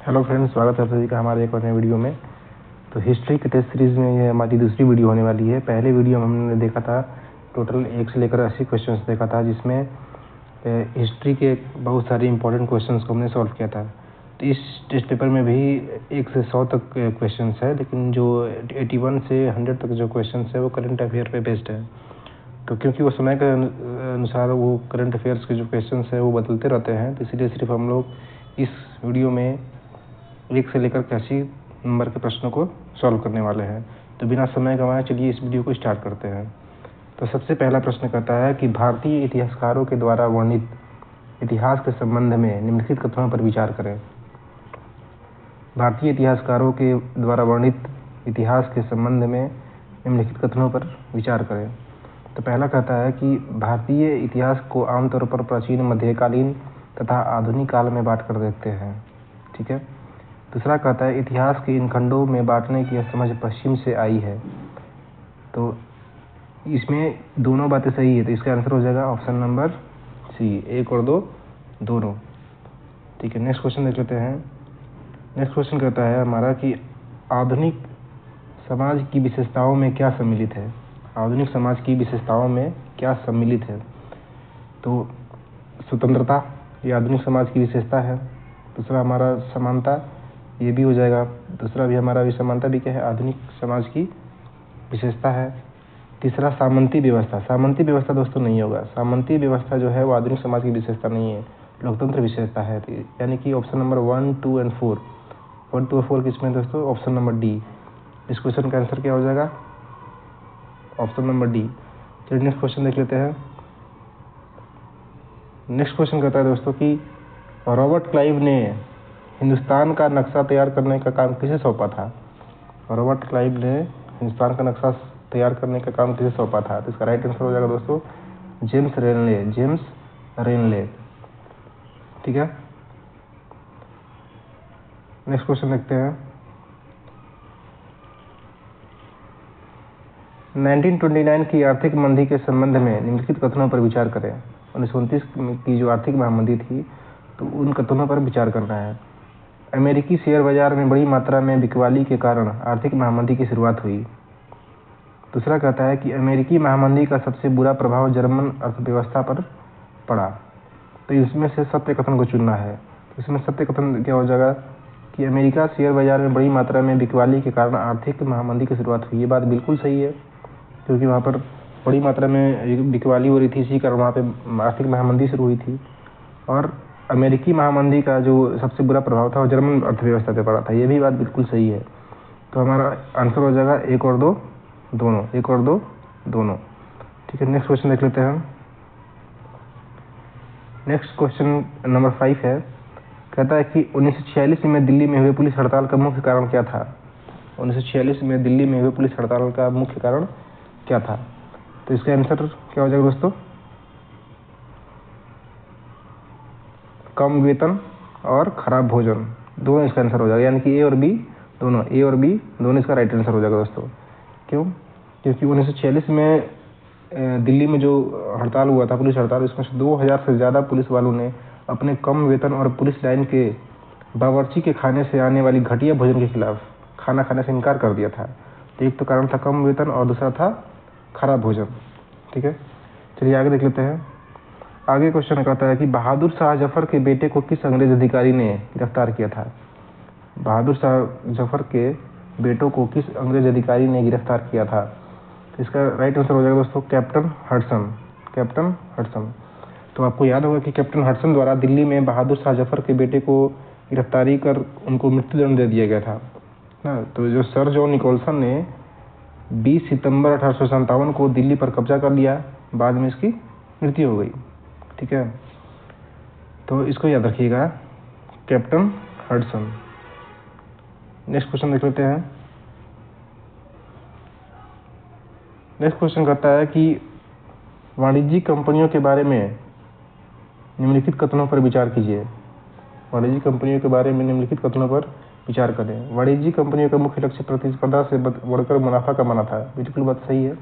Hello friends, स्वागत है आप सभी का हमारे एक और नए वीडियो में। तो हिस्ट्री के टेस्ट सीरीज़ में ये हमारी दूसरी वीडियो होने वाली है। पहले वीडियो में हमने देखा था टोटल 1 से लेकर 80 क्वेश्चंस देखा था, जिसमें हिस्ट्री के बहुत सारे इंपॉर्टेंट क्वेश्चंस को हमने सॉल्व किया था। तो इस टेस्ट पेपर में भी 1 से 100 तक क्वेश्चंस है, लेकिन जो 81 से 100 तक जो क्वेश्चंस है वो करंट अफेयर पे बेस्ड है। तो क्योंकि वो समय के अनुसार वो करंट अफेयर्स के जो क्वेश्चंस है वो बदलते रहते हैं, तो इसलिए सिर्फ हम लोग इस वीडियो में 1 से लेकर 80 नंबर के प्रश्नों को सॉल्व करने वाले हैं। तो बिना समय गंवाए चलिए इस वीडियो को स्टार्ट करते हैं। तो सबसे पहला प्रश्न कहता है कि भारतीय इतिहासकारों के द्वारा वर्णित इतिहास के संबंध में निम्नलिखित कथनों पर विचार करें। भारतीय इतिहासकारों के द्वारा वर्णित इतिहास के संबंध में निम्नलिखित कथनों पर विचार करें। तो पहला कहता है कि भारतीय इतिहास को आमतौर पर प्राचीन, मध्यकालीन तथा आधुनिक काल में बांट कर देखते हैं। ठीक है। दूसरा कहता है इतिहास के इन खंडों में बांटने की समझ पश्चिम से आई है। तो इसमें दोनों बातें सही है, तो इसका आंसर हो जाएगा ऑप्शन नंबर सी, 1 और 2 दोनों। ठीक है, नेक्स्ट क्वेश्चन देख लेते हैं। नेक्स्ट क्वेश्चन कहता है हमारा कि आधुनिक समाज की विशेषताओं में क्या सम्मिलित है। आधुनिक समाज की विशेषताओं में क्या सम्मिलित है। तो स्वतंत्रता, ये आधुनिक समाज की विशेषता है। दूसरा हमारा समानता, ये भी हो जाएगा। दूसरा भी हमारा भी समानता भी क्या है, आधुनिक समाज की विशेषता है। तीसरा सामंती व्यवस्था, सामंती व्यवस्था दोस्तों नहीं होगा। सामंती व्यवस्था जो है वो आधुनिक समाज की विशेषता नहीं है, लोकतंत्र विशेषता है। यानी कि ऑप्शन नंबर 1, 2 और 4, 1, 2 और 4 किसमें दोस्तों, ऑप्शन नंबर डी। इस क्वेश्चन का आंसर क्या हो जाएगा, ऑप्शन नंबर डी। चलिए नेक्स्ट क्वेश्चन देख लेते हैं। नेक्स्ट क्वेश्चन कहता है दोस्तों कि रॉबर्ट क्लाइव ने हिंदुस्तान का नक्शा तैयार करने का काम किसे सौंपा था। रॉबर्ट क्लाइव ने हिंदुस्तान का नक्शा तैयार करने का काम किसे सौंपा था। तो इसका राइट आंसर हो जाएगा दोस्तों जेम्स रेनले, जेम्स रेनले। ठीक है, नेक्स्ट क्वेश्चन देखते हैं। 1929 की आर्थिक मंदी के संबंध में निम्नलिखित कथनों पर विचार करें। 1929 की जो आर्थिक महामंदी थी तो उन कथनों पर विचार करना है। अमेरिकी शेयर बाजार में बड़ी मात्रा में बिकवाली के कारण आर्थिक महामंदी की शुरुआत हुई। दूसरा कहता है कि अमेरिकी महामंदी का सबसे बुरा प्रभाव जर्मन अर्थव्यवस्था पर पड़ा। तो इसमें से सत्य कथन को चुनना है। तो इसमें सत्य कथन क्या हो जाएगा कि अमेरिका शेयर बाजार में बड़ी मात्रा में बिकवाली के कारण आर्थिक महामंदी की शुरुआत हुई। ये बात बिल्कुल सही है, क्योंकि वहाँ पर बड़ी मात्रा में बिकवाली हो रही थी, इसी कारण वहाँ पे आर्थिक महामंदी शुरू हुई थी। और अमेरिकी महामंदी का जो सबसे बुरा प्रभाव था वो जर्मन अर्थव्यवस्था पे पड़ा था। ये भी बात बिल्कुल सही है। तो हमारा आंसर हो जाएगा 1 और 2 दोनों, 1 और 2 दोनों। ठीक है, नेक्स्ट क्वेश्चन देख लेते हैं। नेक्स्ट क्वेश्चन नंबर 5 है। कहता है कि 1946 में दिल्ली में हुए पुलिस हड़ताल का मुख्य कारण क्या था। 1946 में दिल्ली में हुए पुलिस हड़ताल का मुख्य कारण क्या था। तो इसका आंसर क्या हो जाएगा दोस्तों, कम वेतन और खराब भोजन, दोनों इसका आंसर हो जाएगा। यानी कि ए और बी दोनों, ए और बी दोनों इसका राइट आंसर हो जाएगा दोस्तों। क्यों, क्योंकि 1946 में दिल्ली में जो हड़ताल हुआ था, पुलिस हड़ताल, इसमें 2000 से ज़्यादा पुलिस वालों ने अपने कम वेतन और पुलिस लाइन के बावर्ची के खाने से आने वाली घटिया भोजन के खिलाफ खाना खाने से इनकार कर दिया था। तो एक तो कारण था कम वेतन और दूसरा था खराब भोजन। ठीक है, चलिए आगे देख लेते हैं। आगे क्वेश्चन कहता है कि बहादुर शाह जफर के बेटे को किस अंग्रेज अधिकारी ने गिरफ्तार किया था। बहादुर शाह जफर के बेटों को किस अंग्रेज अधिकारी ने गिरफ्तार किया था। तो इसका राइट आंसर हो जाएगा दोस्तों कैप्टन हडसन, कैप्टन हडसन। तो आपको याद होगा कि कैप्टन हडसन द्वारा दिल्ली में बहादुर शाह जफर के बेटे को गिरफ्तारी कर उनको मृत्युदंड दे दिया गया था ना। तो जो सर जॉन निकोलसन ने 20 सितंबर 1857 को दिल्ली पर कब्जा कर लिया, बाद में इसकी मृत्यु हो गई। ठीक है, तो इसको याद रखिएगा, कैप्टन हडसन। नेक्स्ट क्वेश्चन देख लेते हैं। नेक्स्ट क्वेश्चन कहता है कि वाणिज्यिक कंपनियों के बारे में निम्नलिखित कथनों पर विचार कीजिए। वाणिज्यिक कंपनियों के बारे में निम्नलिखित कथनों पर विचार करें। वाणिज्यिक कंपनियों का मुख्य लक्ष्य प्रतिस्पर्धा से बढ़कर मुनाफा कमाना था। बिल्कुल बात सही है।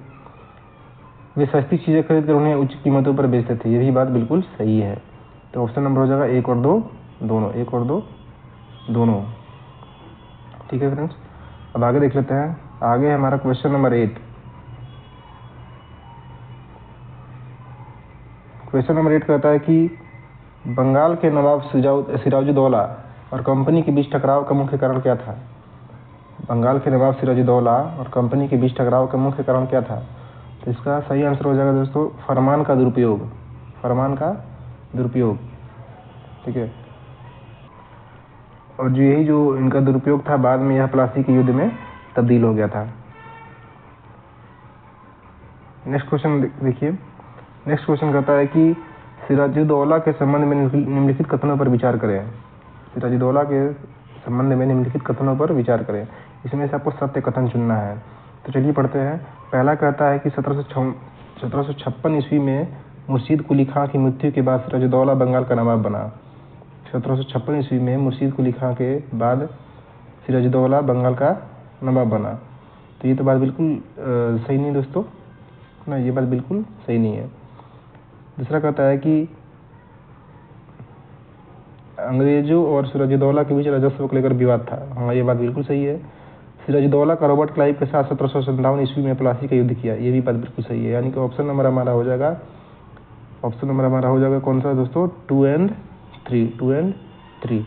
वे सस्ती चीज़ें खरीद कर उन्हें उच्च कीमतों पर बेचते थे। ये भी बात बिल्कुल सही है। तो ऑप्शन नंबर हो जाएगा 1 और 2 दोनों, 1 और 2 दोनों। ठीक है फ्रेंड्स, अब आगे देख लेते हैं। आगे है हमारा क्वेश्चन नंबर 8। क्वेश्चन नंबर 8 कहता है कि बंगाल के नवाब सिराजुद्दौला और कंपनी के बीच टकराव का मुख्य कारण क्या था। बंगाल के नवाब सिराजुद्दौला और कंपनी के बीच टकराव का मुख्य कारण क्या था। तो इसका सही आंसर हो जाएगा दोस्तों फरमान का दुरुपयोग। फरमान का दुरुपयोग। ठीक है, और यही जो इनका दुरुपयोग था, बाद में यह प्लासी के युद्ध में तब्दील हो गया था। नेक्स्ट क्वेश्चन देखिए। नेक्स्ट क्वेश्चन कहता है कि सिराजुद्दौला के संबंध में निम्नलिखित कथनों पर विचार करें। सिराजुद्दौला के संबंध में निम्नलिखित कथनों पर विचार करें। इसमें से आपको सत्य कथन चुनना है। तो चलिए पढ़ते हैं। पहला कहता है कि 1756 ईस्वी में मुर्शीद कुली खां की मृत्यु के बाद सिराजुद्दौला बंगाल का नवाब बना। 1756 ईस्वी में मुर्शीद कुली खां के बाद सिराजुद्दौला बंगाल का नवाब बना। तो ये तो बात बिल्कुल सही नहीं दोस्तों ना, ये बात बिल्कुल सही नहीं है। दूसरा कहता है कि अंग्रेजों और सिराजुद्दौला के बीच राजस्व को लेकर विवाद था। हाँ, ये बात बिल्कुल सही है। सिराजुद्दौला का रॉबर्ट क्लाइव के साथ 1757 ईस्वी में प्लासी का युद्ध किया। ये भी बात बिल्कुल सही है। यानी कि ऑप्शन नंबर हमारा हो जाएगा कौन सा दोस्तों, 2 और 3।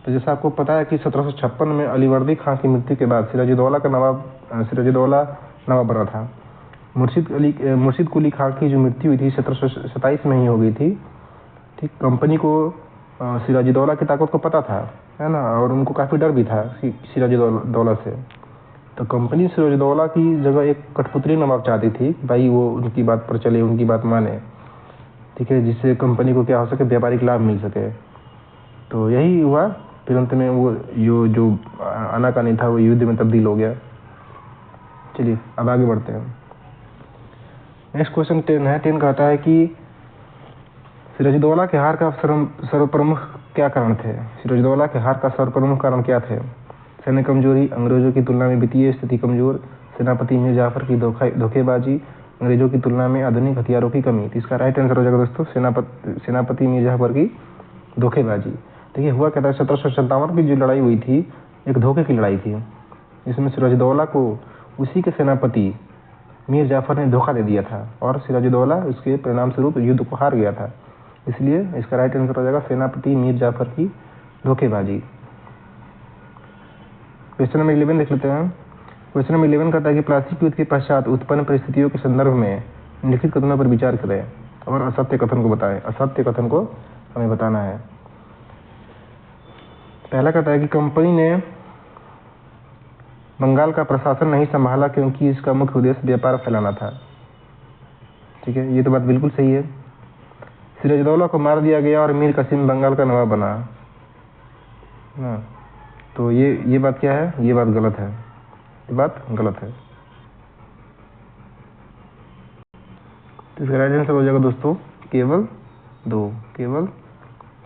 तो जैसा आपको पता है कि 1756 में अलीवर्दी खां की मृत्यु के बाद सिराजुद्दौला नवाब बना था। मुर्शीद कुली खां की जो मृत्यु हुई थी 1727 में ही हो गई थी। ठीक, कंपनी को सिराजुद्दौला की ताकत को पता था, है ना, और उनको काफ़ी डर भी था सिराजुद्दौला से। तो कंपनी सिराजुद्दौला की जगह एक कठपुतली नवाब चाहती थी, भाई वो उनकी बात पर चले, उनकी बात माने। ठीक है, जिससे कंपनी को क्या हो सके, व्यापारिक लाभ मिल सके। तो यही हुआ। फिर अंत में वो जो आनाकानी था वो युद्ध में तब्दील हो गया। चलिए अब आगे बढ़ते हैं। नेक्स्ट क्वेश्चन 10 है। 10 कहता है कि सिराजुद्दौला के हार का सर्वप्रमुख क्या कारण थे। सिराजुद्दौला के हार का सर्वप्रमुख कारण क्या थे। सैन्य कमजोरी, अंग्रेजों की तुलना में वित्तीय स्थिति कमजोर, सेनापति मीर जाफर की धोखेबाजी, अंग्रेजों की तुलना में आधुनिक हथियारों की कमी। तो इसका राइट आंसर हो जाएगा दोस्तों सेनापति मीर जाफर की धोखेबाजी। देखिए हुआ क्या था, 1757 की जो लड़ाई हुई थी एक धोखे की लड़ाई थी, जिसमें सिराजुद्दौला को उसी के सेनापति मीर जाफर ने धोखा दे दिया था और सिराजुद्दौला उसके परिणाम स्वरूप युद्ध को हार गया था। इसलिए इसका राइट आंसर हो जाएगा सेनापति मीर जाफर की धोखेबाजी। क्वेश्चन नंबर 11 देख लेते हैं। क्वेश्चन नंबर 11 कहता है कि प्लासी युद्ध के पश्चात उत्पन्न परिस्थितियों के संदर्भ में निम्नलिखित कथनों पर विचार करें और असत्य कथन को बताएं। असत्य कथन को हमें बताना है। पहला कहता है कि कंपनी ने बंगाल का प्रशासन नहीं संभाला क्योंकि इसका मुख्य उद्देश्य व्यापार फैलाना था। ठीक है, ये तो बात बिल्कुल सही है। सिराजुद्दौला को मार दिया गया और मीर कासिम बंगाल का नवाब बना ना। तो ये बात क्या है, ये बात गलत है। ये बात गलत है। तो इसका राइट आंसर हो जाएगा दोस्तों केवल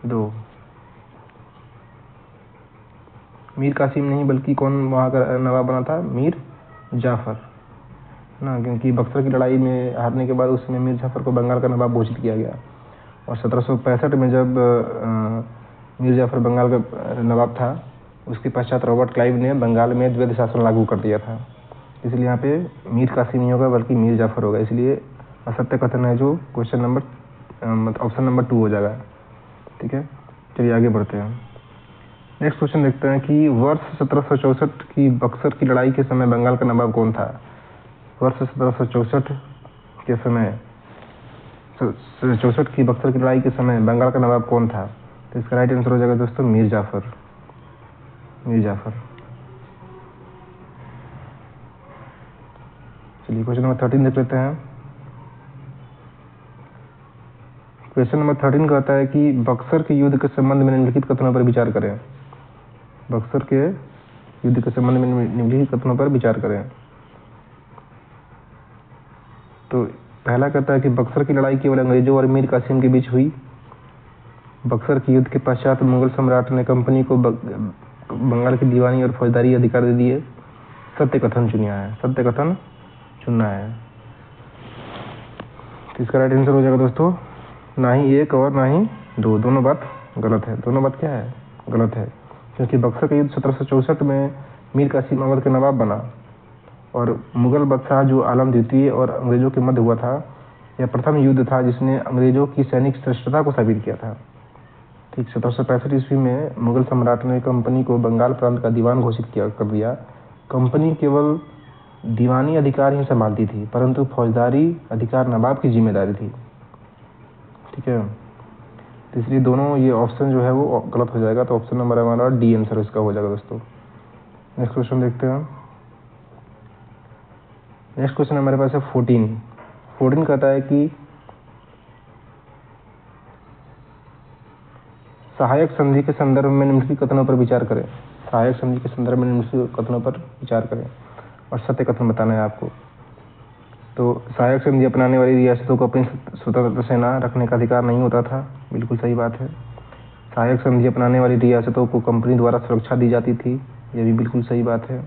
2। मीर कासिम नहीं बल्कि कौन वहाँ का नवाब बना था, मीर जाफर ना, क्योंकि बक्सर की लड़ाई में हारने के बाद उसमें मीर जाफर को बंगाल का नवाब घोषित किया गया। और 1765 में जब मीर जाफर बंगाल का नवाब था, उसके पश्चात रॉबर्ट क्लाइव ने बंगाल में द्वैध शासन लागू कर दिया था। इसलिए यहाँ पे मीर कासिम नहीं होगा बल्कि मीर जाफर होगा। इसलिए असत्य कथन है जो क्वेश्चन नंबर ऑप्शन नंबर 2 हो जाएगा। ठीक है, चलिए आगे बढ़ते हैं। नेक्स्ट क्वेश्चन देखते हैं कि वर्ष 1764 की बक्सर की लड़ाई के समय बंगाल का नवाब कौन था। वर्ष 1764 के समय 64 की बक्सर की लड़ाई के समय बंगाल का नवाब कौन था। तो इसका राइट आंसर हो जाएगा दोस्तों मीर जाफर। चलिए क्वेश्चन नंबर 13 देख लेते हैं। क्वेश्चन नंबर 13 कहता है कि बक्सर के युद्ध के संबंध में निम्नलिखित कथनों पर विचार करें। बक्सर के युद्ध के संबंध में निम्नलिखित कथनों पर विचार करें। तो पहला कहता है कि बक्सर की लड़ाई केवल अंग्रेजों और मीर कासिम के बीच हुई। बक्सर के युद्ध के पश्चात मुगल सम्राट ने कंपनी को बंगाल की दीवानी और फौजदारी अधिकार दे दिए। सत्य कथन चुनना है। तो इसका राइट आंसर हो जाएगा दोस्तों ना ही 1 और ना ही 2, दोनों बात गलत है। दोनों बात क्या है, गलत है। क्योंकि बक्सर का युद्ध 1764 में मीर कासिम अवध के नवाब बना और मुगल बादशाह जो आलम द्वितीय और अंग्रेजों के मध्य हुआ था, यह प्रथम युद्ध था जिसने अंग्रेजों की सैनिक श्रेष्ठता को साबित किया था। ठीक 1765 ईस्वी में मुगल सम्राट ने कंपनी को बंगाल प्रांत का दीवान घोषित कर दिया। कंपनी केवल दीवानी अधिकार ही संभालती थी, परंतु फौजदारी अधिकार नवाब की जिम्मेदारी थी। ठीक है, तो इसलिए दोनों ये ऑप्शन जो है वो गलत हो जाएगा, तो ऑप्शन नंबर हमारा डी आंसर इसका हो जाएगा दोस्तों। नेक्स्ट क्वेश्चन देखते हैं। नेक्स्ट क्वेश्चन हमारे पास है 14 कहता है कि सहायक संधि के संदर्भ में निम्नलिखित कथनों पर विचार करें। सहायक संधि के संदर्भ में निम्नलिखित कथनों पर विचार करें और सत्य कथन बताना है आपको। तो सहायक संधि अपनाने वाली रियासतों को अपनी स्वतंत्र सेना रखने का अधिकार नहीं होता था, बिल्कुल सही बात है। सहायक संधि अपनाने वाली रियासतों को कंपनी द्वारा सुरक्षा दी जाती थी, यह भी बिल्कुल सही बात है।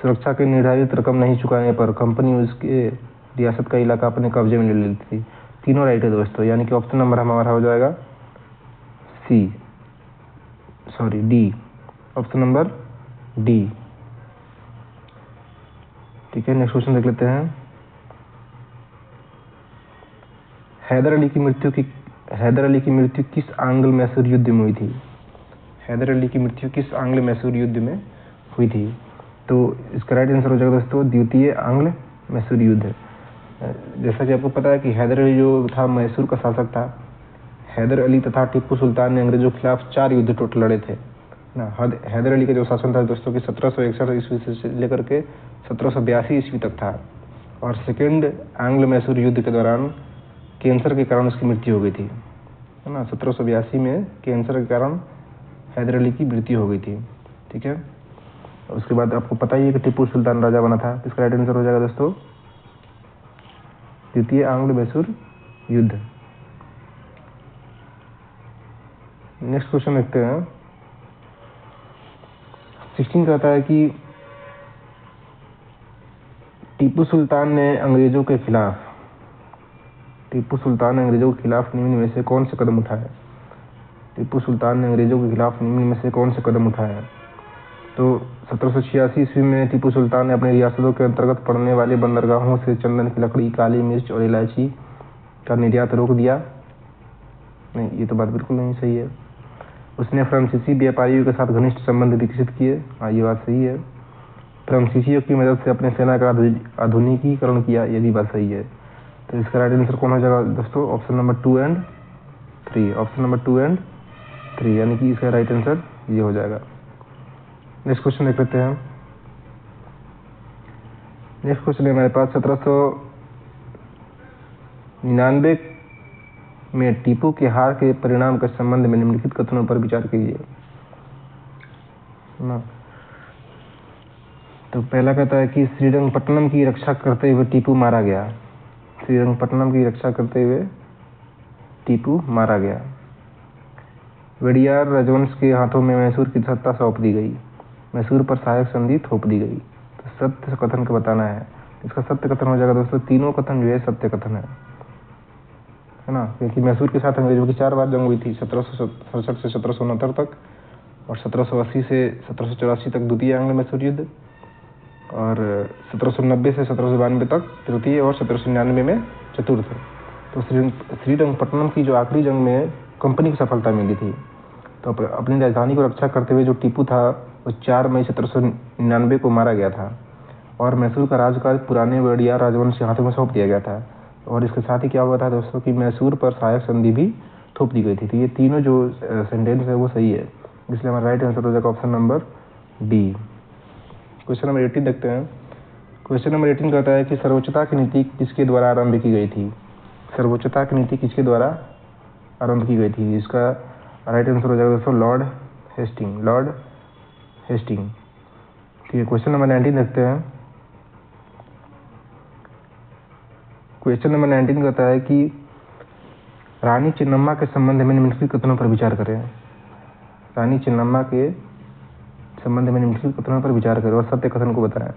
सुरक्षा की निर्धारित रकम नहीं चुकाने पर कंपनी उसके रियासत का इलाका अपने कब्जे में ले लेती थी। तीनों राइट है दोस्तों, यानी कि ऑप्शन नंबर हमारा हो जाएगा डी, ऑप्शन नंबर डी। ठीक है, नेक्स्ट क्वेश्चन देख लेते हैं। हैदर अली की मृत्यु किस आंग्ल मैसूर युद्ध में हुई थी? हैदर अली की मृत्यु किस आंग्ल मैसूर युद्ध में हुई थी? तो इसका राइट आंसर हो जाएगा दोस्तों द्वितीय आंग्ल मैसूर युद्ध। जैसा कि आपको पता है कि हैदर अली जो था मैसूर का शासक था। हैदर अली तथा टीपू सुल्तान ने अंग्रेजों के खिलाफ 4 युद्ध टोटल लड़े थे ना। हैदर अली का जो शासन था दोस्तों कि 1761 ईस्वी से लेकर के 1782 ईस्वी तक था और सेकेंड एंग्लो मैसूर युद्ध के दौरान कैंसर के कारण उसकी मृत्यु हो गई थी, है ना। 1782 में कैंसर के कारण हैदर अली की मृत्यु हो गई थी। ठीक है, उसके बाद आपको पता ही है कि टीपू सुल्तान राजा बना था। इसका राइट आंसर हो जाएगा दोस्तों द्वितीय एंग्लो मैसूर युद्ध। नेक्स्ट क्वेश्चन देखते हैं। 16 कहता है कि टीपू सुल्तान ने अंग्रेजों के खिलाफ निम्न में से कौन से कदम उठाए? टीपू सुल्तान ने अंग्रेजों के खिलाफ निम्न में से कौन से कदम उठाए? तो 1786 ईस्वी में टीपू सुल्तान ने अपनी रियासतों के अंतर्गत पड़ने वाले बंदरगाहों से चंदन की लकड़ी, काली मिर्च और इलायची का निर्यात रोक दिया। नहीं, ये तो बात बिल्कुल नहीं सही है। उसने फ्रांसीसी व्यापारियों के साथ घनिष्ठ संबंध विकसित किए। हाँ, ये बात सही है। फ्रांसीसियों की मदद से अपने सेना का आधुनिकीकरण किया, ये भी बात सही है। तो इसका राइट आंसर कौन हो जाएगा दोस्तों? Option number 2 and 3। Option number 2 and 3, यानी कि इसका राइट आंसर ये हो जाएगा। नेक्स्ट क्वेश्चन देख लेते हैं। नेक्स्ट क्वेश्चन है हमारे पास 1799 में टीपू के हार के परिणाम के संबंध में निम्नलिखित कथनों पर विचार कीजिए ना। तो पहला कहता है कि श्रीरंगपट्टनम की रक्षा करते हुए टीपू मारा गया। श्रीरंगपट्टनम की रक्षा करते हुए टीपू मारा गया। वडियार राजवंश के हाथों में मैसूर की सत्ता सौंप दी गई। मैसूर पर सहायक संधि थोप दी गई। तो सत्य कथन का बताना है। इसका सत्य कथन हो जाएगा दोस्तों, तीनों कथन जो है सत्य कथन है ना। क्योंकि मैसूर के साथ अंग्रेजों की 4 बार जंग हुई थी, 1767 से 1769 तक और 1780 से 1784 तक द्वितीय एंग्लो मैसूर युद्ध और 1790 से 1792 तक तृतीय और 1799 में चतुर्थ। तो श्रीरंगपट्टनम की जो आखिरी जंग में कंपनी को सफलता मिली थी। तो अपनी राजधानी को रक्षा करते हुए जो टीपू था वो 4 मई 1799 को मारा गया था और मैसूर का राजकाज पुराने वडियार राजवंश के हाथों में सौंप दिया गया था। और इसके साथ ही क्या हुआ था दोस्तों कि मैसूर पर सहायक संधि भी थोप दी गई थी। तो ये तीनों जो सेंटेंस है वो सही है, इसलिए हमारा राइट आंसर हो जाएगा option number D. Question number 18 देखते हैं। क्वेश्चन नंबर 18 कहता है कि सर्वोच्चता की नीति किसके द्वारा आरंभ की गई थी? सर्वोच्चता की नीति किसके द्वारा आरंभ की गई थी? इसका राइट आंसर हो जाएगा दोस्तों लॉर्ड हेस्टिंग। ठीक है, क्वेश्चन नंबर 19 देखते हैं। क्वेश्चन नंबर 19 कहता है कि रानी चेन्नम्मा के संबंध में निम्नलिखित कथनों पर विचार करें। रानी चेन्नम्मा के संबंध में निम्नलिखित कथनों पर विचार करें और सत्य कथन को बताएं।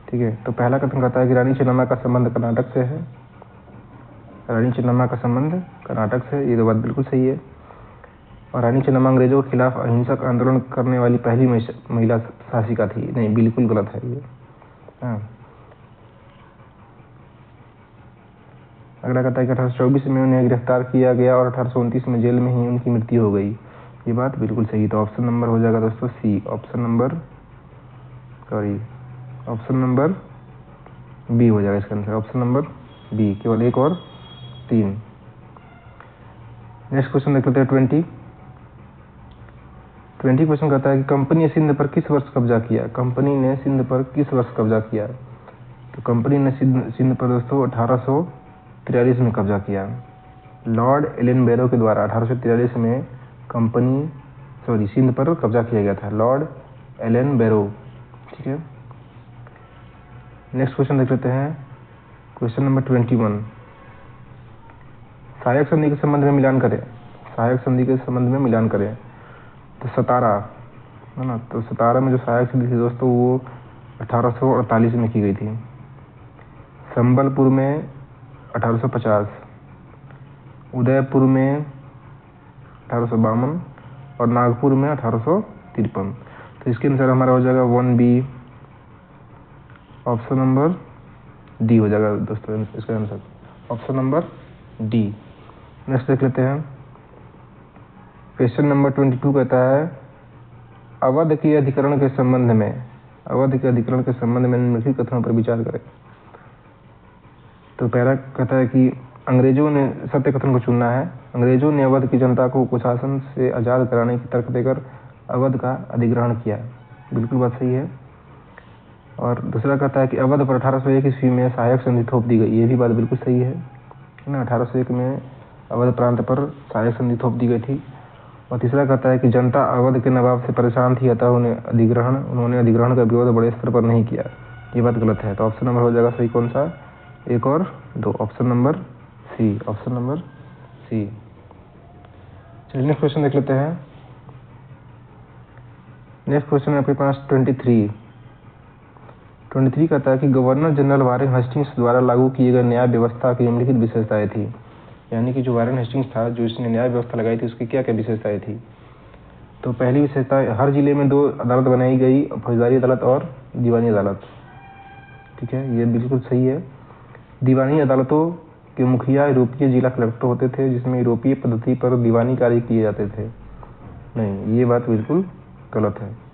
ठीक है, तो पहला कथन कहता है कि रानी चेन्नम्मा का संबंध कर्नाटक से है। रानी चेन्नम्मा का संबंध कर्नाटक से, ये तो बात बिल्कुल सही है। और रानी चन्नम्मा अंग्रेजों के खिलाफ अहिंसक आंदोलन करने वाली पहली महिला शासिका थी। नहीं, बिल्कुल गलत है ये। हाँ, अगला कहता है कि 1824 में उन्हें गिरफ्तार किया गया और 1829 में जेल में ही उनकी मृत्यु हो गई। ये बात बिल्कुल सही। तो ऑप्शन नंबर हो जाएगा दोस्तों सी, ऑप्शन नंबर बी हो जाएगा इसका आंसर, ऑप्शन नंबर बी। केवल एक और 3। नेक्स्ट क्वेश्चन देख लेते हैं 20 क्वेश्चन कहता है कि कंपनी ने सिंध पर किस वर्ष कब्जा किया। कंपनी ने सिंध पर किस वर्ष कब्जा किया? तो कंपनी ने सिंध पर दोस्तों 1843 में कब्जा किया। लॉर्ड एलन बैरो के द्वारा 1843 में सिंध पर कब्जा किया गया था, लॉर्ड एलन बैरो। ठीक है, नेक्स्ट क्वेश्चन देख लेते हैं, क्वेश्चन नंबर 21। सहायक संधि के संबंध में मिलान करें। सहायक संधि के संबंध में मिलान करें। तो 17 है ना, तो 17 में जो सहायक संधि थी दोस्तों वो 1848 में की गई थी। संबलपुर में 1850, उदयपुर में 1852 और नागपुर में 1853। तो इसके अनुसार हमारा हो जाएगा 1B, ऑप्शन नंबर डी हो जाएगा दोस्तों इसका answer, option number D. Next देख लेते हैं, क्वेश्चन नंबर 22 कहता है अवध के अधिकरण के संबंध में निम्नलिखित कथनों पर विचार करें। तो पहला कहता है कि अंग्रेजों ने, सत्य कथन को चुनना है, अंग्रेजों ने अवध की जनता को कुशासन से आज़ाद कराने की तर्क देकर अवध का अधिग्रहण किया। बिल्कुल बात सही है। और दूसरा कहता है कि अवध पर 1801 ईस्वी में सहायक संधि थोप दी गई। ये भी बात बिल्कुल सही है ना, 1801 में अवध प्रांत पर सहायक संधि थोप दी गई थी। और तीसरा कहता है कि जनता अवध के नवाब से परेशान थी, अतः उन्होंने अधिग्रहण का विरोध बड़े स्तर पर नहीं किया। ये बात गलत है। तो ऑप्शन नंबर हो जाएगा सही कौन सा, 1 और 2, option number C, option number C. चलिए नेक्स्ट क्वेश्चन देख लेते हैं। नेक्स्ट क्वेश्चन है आपके पास 23 कहता है कि गवर्नर जनरल वारेन हेस्टिंग्स द्वारा लागू किए गए न्याय व्यवस्था की निम्नलिखित विशेषताएं थी। यानी कि जो वारेन हेस्टिंग्स था, जो इसने न्याय व्यवस्था लगाई थी, उसकी क्या क्या विशेषताएं थी। तो पहली विशेषता, हर जिले में 2 अदालत बनाई गई, फौजदारी अदालत और दीवानी अदालत। ठीक है, ये बिल्कुल सही है। दीवानी अदालतों के मुखिया यूरोपीय जिला कलेक्टर होते थे, जिसमें यूरोपीय पद्धति पर दीवानी कार्य किए जाते थे। नहीं, ये बात बिल्कुल गलत है।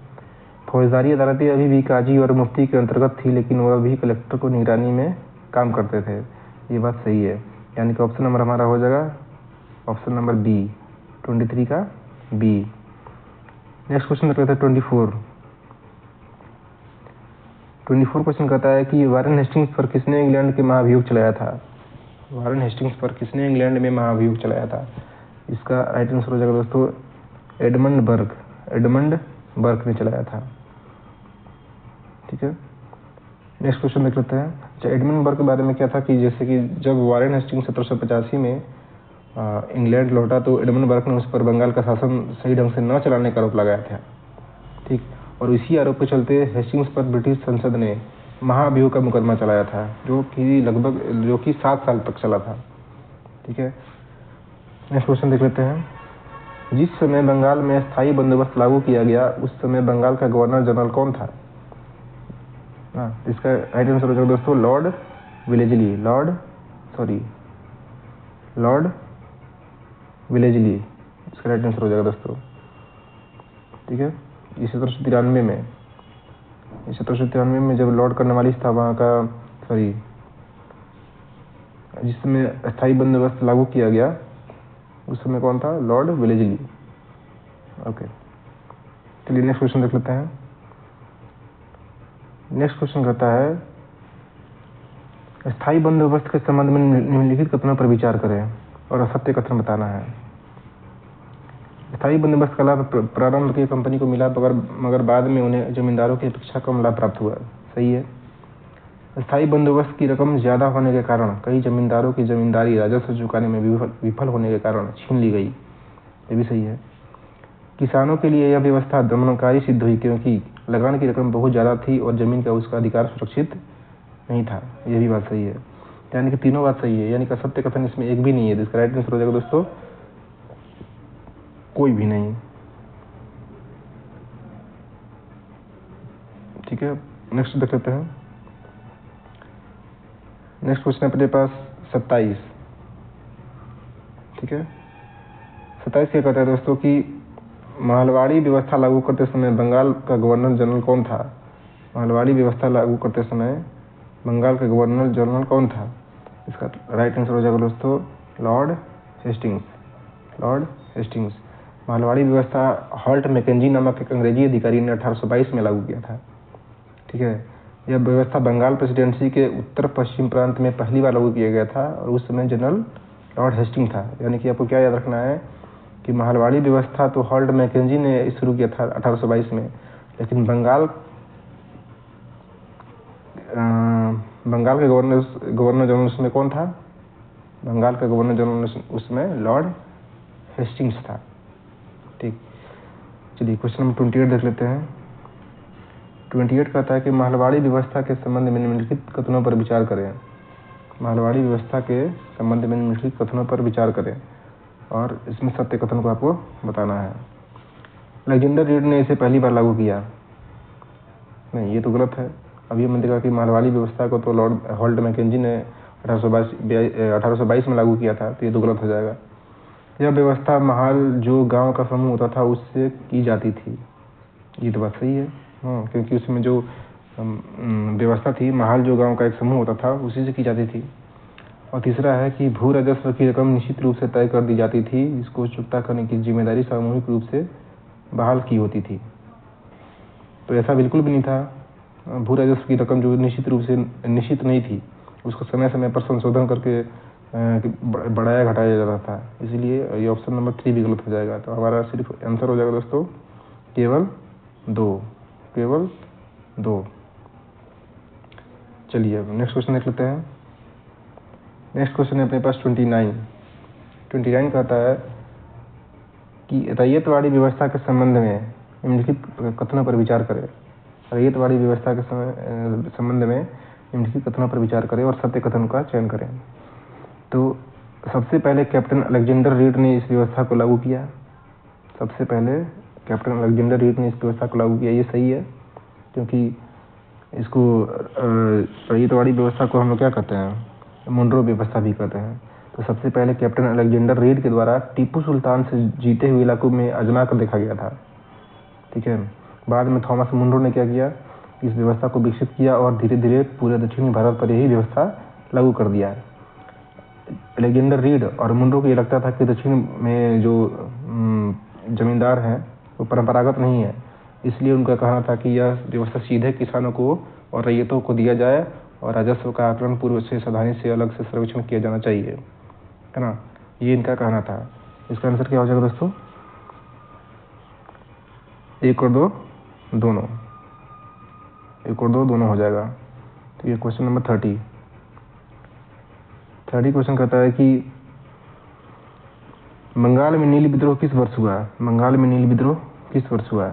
फौजदारी अदालतें अभी भी काजी और मुफ्ती के अंतर्गत थी, लेकिन वह भी कलेक्टर को निगरानी में काम करते थे। ये बात सही है। यानी कि ऑप्शन नंबर हमारा हो जाएगा ऑप्शन नंबर बी, 23 का बी। नेक्स्ट क्वेश्चन देख लेते हैं 24 क्वेश्चन कहता है कि वारेन हेस्टिंग्स पर किसने इंग्लैंड के महाभियोग चलाया था। वारेन हेस्टिंग्स पर किसने इंग्लैंड में महाभियोग चलाया था। इसका राइट आंसर हो जाएगा दोस्तों एडमंड बर्क ने चलाया था। ठीक है, नेक्स्ट क्वेश्चन देख लेते हैं। अच्छा, एडमंड बर्क के बारे में क्या था कि जैसे कि जब वारेन हेस्टिंग्स 1785 में इंग्लैंड लौटा तो एडमंड बर्क ने उस पर बंगाल का शासन सही ढंग से न चलाने का आरोप लगाया था। ठीक, और इसी आरोप के चलते हेस्टिंग्स पर ब्रिटिश संसद ने महाभियोग का मुकदमा चलाया था, जो कि 7 साल तक चला था। ठीक है, नेक्स्ट क्वेश्चन देख लेते हैं। जिस समय बंगाल में स्थायी बंदोबस्त लागू किया गया, उस समय बंगाल का गवर्नर जनरल कौन था। इसका राइट आंसर हो जाएगा दोस्तों लॉर्ड विलेजली। इसका राइट आंसर हो जाएगा दोस्तों। ठीक है, 1793 में जब लॉर्ड कर्नवालिस था वहाँ का, जिसमें स्थायी बंदोबस्त लागू किया गया, उस समय कौन था, लॉर्ड विलेजली। ओके, चलिए नेक्स्ट क्वेश्चन देख लेते हैं। नेक्स्ट क्वेश्चन कहता है स्थायी बंदोबस्त के संबंध में निम्नलिखित कथनों पर विचार करें और असत्य कथन बताना है। स्थायी बंदोबस्त का लाभ प्रारंभ की कंपनी को मिला, मगर बाद में उन्हें जमींदारों की अपेक्षा कम लाभ प्राप्त हुआ। सही है। स्थायी बंदोबस्त की रकम ज्यादा होने के कारण कई जमींदारों की जमींदारी राजस्व चुकाने में विफल होने के कारण छीन ली गई। ये भी सही है। किसानों के लिए यह व्यवस्था दमनकारी सिद्ध हुई, क्योंकि लगान की रकम बहुत ज़्यादा थी और जमीन का उसका अधिकार सुरक्षित नहीं था। ये भी बात सही है। यानी कि तीनों बात सही है, यानी कि सत्य कथन इसमें एक भी नहीं है। इसका राइट आंसर हो जाएगा दोस्तों कोई भी नहीं। ठीक है, नेक्स्ट देख लेते हैं। नेक्स्ट क्वेश्चन है अपने पास 27। ठीक है, 27 क्या कहता है दोस्तों कि महलवाड़ी व्यवस्था लागू करते समय बंगाल का गवर्नर जनरल कौन था? महलवाड़ी व्यवस्था लागू करते समय बंगाल का गवर्नर जनरल कौन था? इसका राइट आंसर हो जाएगा दोस्तों Lord Hastings. Lord Hastings. Mahalwari व्यवस्था हॉल्ट मैकेंजी नामक एक अंग्रेजी अधिकारी ने 1822 में लागू किया था। ठीक है, यह व्यवस्था बंगाल प्रेसिडेंसी के उत्तर पश्चिम प्रांत में पहली बार लागू किया गया था और उस समय जनरल लॉर्ड हेस्टिंग था। यानी कि आपको क्या याद रखना है कि महलवाड़ी व्यवस्था तो हॉल्ट मैकेंजी ने शुरू किया था 1822 में, लेकिन बंगाल के गवर्नर जनरल उसमें कौन था? बंगाल का गवर्नर जनरल उसमें लॉर्ड हेस्टिंग्स था। ठीक, चलिए क्वेश्चन नंबर 28 देख लेते हैं। 28 कहता है कि महलवाड़ी व्यवस्था के संबंध में निम्नलिखित कथनों पर विचार करें। महलवाड़ी व्यवस्था के संबंध में निम्नलिखित कथनों पर विचार करें और इसमें सत्य कथन को आपको बताना है। अलेक्जेंडर रीड ने इसे पहली बार लागू किया। नहीं, ये तो गलत है। अभी हमने देखा कि महलवाड़ी व्यवस्था को तो लॉर्ड हॉल्ट मैकेंजी ने 1822 में लागू किया था, तो ये तो गलत हो जाएगा। यह व्यवस्था महल जो गांव का समूह होता था उससे की जाती थी। ये तो बात सही है, क्योंकि उसमें जो व्यवस्था थी, महल जो गांव का एक समूह होता था उसी से की जाती थी। और तीसरा है कि भू राजस्व की रकम निश्चित रूप से तय कर दी जाती थी, जिसको चुकता करने की जिम्मेदारी सामूहिक रूप से बहाल की होती थी। तो ऐसा बिल्कुल भी नहीं था। भू राजस्व की रकम जो निश्चित रूप से निश्चित नहीं थी, उसको समय समय पर संशोधन करके बढ़ाया घटाया जाता था। इसलिए ये ऑप्शन नंबर 3 भी गलत हो जाएगा। तो हमारा सिर्फ आंसर हो जाएगा दोस्तों केवल 2। चलिए अब नेक्स्ट क्वेश्चन देख लेते हैं। नेक्स्ट क्वेश्चन है अपने पास 29 कहता है कि रैयतवाड़ी व्यवस्था के संबंध में निम्नलिखित कथनों पर विचार करें। रैयतवाड़ी व्यवस्था के संबंध में निम्नलिखित कथनों पर विचार करें और सत्य कथन का चयन करें। तो सबसे पहले कैप्टन अलेक्जेंडर रीड ने इस व्यवस्था को लागू किया। सबसे पहले कैप्टन अलेक्जेंडर रीड ने इस व्यवस्था को लागू किया। ये सही है, क्योंकि इसको रैयतवाड़ी व्यवस्था को हम लोग क्या कहते हैं? मुनरो व्यवस्था भी कहते हैं। तो सबसे पहले कैप्टन अलेक्जेंडर रीड के द्वारा टीपू सुल्तान से जीते हुए इलाकों में आजमा कर देखा गया था। ठीक है, बाद में थॉमस मुनरो ने क्या किया, इस व्यवस्था को विकसित किया और धीरे धीरे पूरे दक्षिणी भारत पर यही व्यवस्था लागू कर दिया है। अलेक्जेंडर रीड और मुनरो को ये लगता था कि दक्षिण में जो जमींदार हैं वो परंपरागत नहीं है, इसलिए उनका कहना था कि यह व्यवस्था सीधे किसानों को और रैयतों को दिया जाए और राजस्व का आकलन पूर्व से सावधानी से अलग से सर्वेक्षण किया जाना चाहिए, है ना। ये इनका कहना था। इसका आंसर क्या हो जाएगा दोस्तों? 1 और 2 दोनों। 1 और 2 दोनों हो जाएगा। तो ये क्वेश्चन नंबर 30 क्वेश्चन कहता है कि बंगाल में नील विद्रोह किस वर्ष हुआ? बंगाल में नील विद्रोह किस वर्ष हुआ?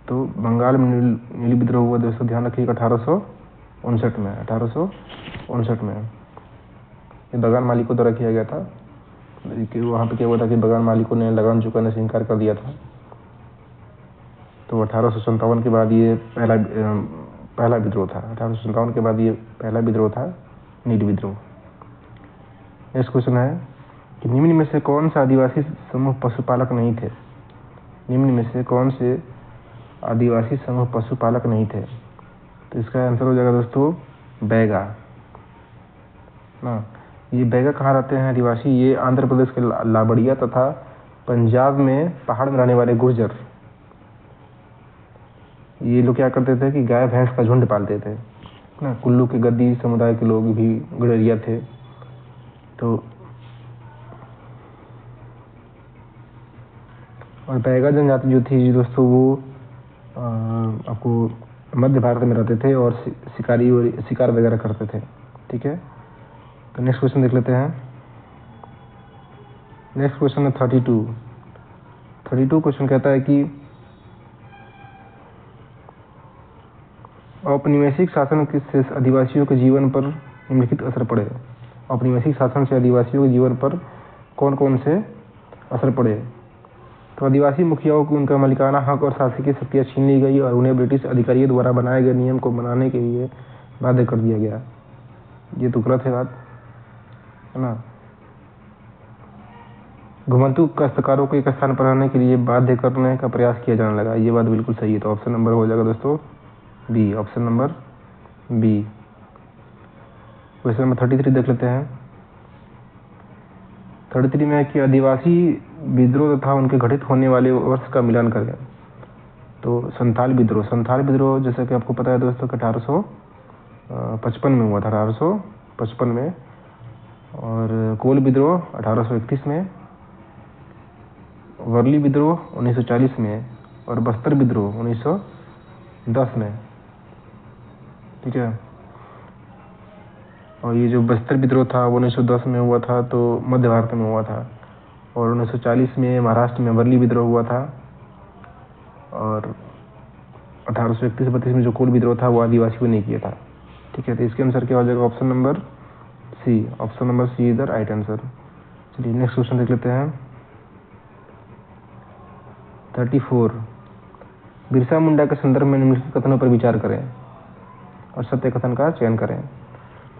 तो बंगाल में नील विद्रोह हुआ दोस्तों, ध्यान रखिएगा 1859 में। 1859 में ये बगान मालिकों द्वारा किया गया था। वहाँ पे क्या हुआ था कि बगान मालिकों ने लगान चुकाने से इनकार कर दिया था। तो 1857 के बाद ये पहला विद्रोह था। 1857 के बाद ये पहला विद्रोह था, नील विद्रोह। नेक्स्ट क्वेश्चन है कि निम्न में से कौन सा आदिवासी समूह पशुपालक नहीं थे? निम्न में से कौन से आदिवासी समूह पशुपालक नहीं थे? तो इसका आंसर हो जाएगा दोस्तों बैगा ना। ये बैगा कहाँ रहते हैं आदिवासी? ये आंध्र प्रदेश के लाबड़िया तथा पंजाब में पहाड़ में रहने वाले गुर्जर, ये लोग क्या करते थे कि गाय भैंस का झुंड पालते थे ना। कुल्लू के गद्दी समुदाय के लोग भी गुड़रिया थे। तो और बैगा जनजाति जो थी दोस्तों वो आपको मध्य भारत में रहते थे और शिकार वगैरह करते थे। ठीक है, तो नेक्स्ट क्वेश्चन देख लेते हैं। नेक्स्ट क्वेश्चन है 32 क्वेश्चन कहता है कि औपनिवेशिक शासन से आदिवासियों के जीवन पर निम्नलिखित असर पड़े। औपनिवेशिक शासन से आदिवासियों के जीवन पर कौन कौन से असर पड़े? तो आदिवासी मुखियाओं को उनका मालिकाना हक और शासकीय शक्तियाँ छीन ली गई और उन्हें ब्रिटिश अधिकारियों द्वारा बनाए गए नियम को मनाने के लिए बाध्य कर दिया गया। ये तो गलत है बात, है ना। घुमंतू काश्तकारों को एक स्थान पर रहने के लिए बाध्य करने का प्रयास किया जाने लगा। ये बात बिल्कुल सही है। तो ऑप्शन नंबर हो जाएगा दोस्तों B, option number B. Question number 33 देख लेते हैं। 33 में है कि आदिवासी विद्रोह तथा उनके घटित होने वाले वर्ष का मिलान करें। तो संथाल विद्रोह जैसा कि आपको पता है दोस्तों 1855 में हुआ था, 1855 में। और कोल विद्रोह 1831 में, वर्ली विद्रोह 1940 में और बस्तर विद्रोह 1910 में। ठीक है। और ये जो बस्तर विद्रोह था वो 1910 में हुआ था, तो मध्य भारत में हुआ था। और 1940 में महाराष्ट्र में वर्ली विद्रोह हुआ था। और 1831-32 में जो कोल विद्रोह था वो आदिवासियों ने किया था। ठीक है। तो इसके अनुसार क्या हो जाएगा? Option number C, option number C is the right answer. चलिए नेक्स्ट क्वेश्चन देख लेते हैं। 34, बिरसा मुंडा के संदर्भ में निम्नलिखित कथनों पर विचार करें और सत्य कथन का चयन करें।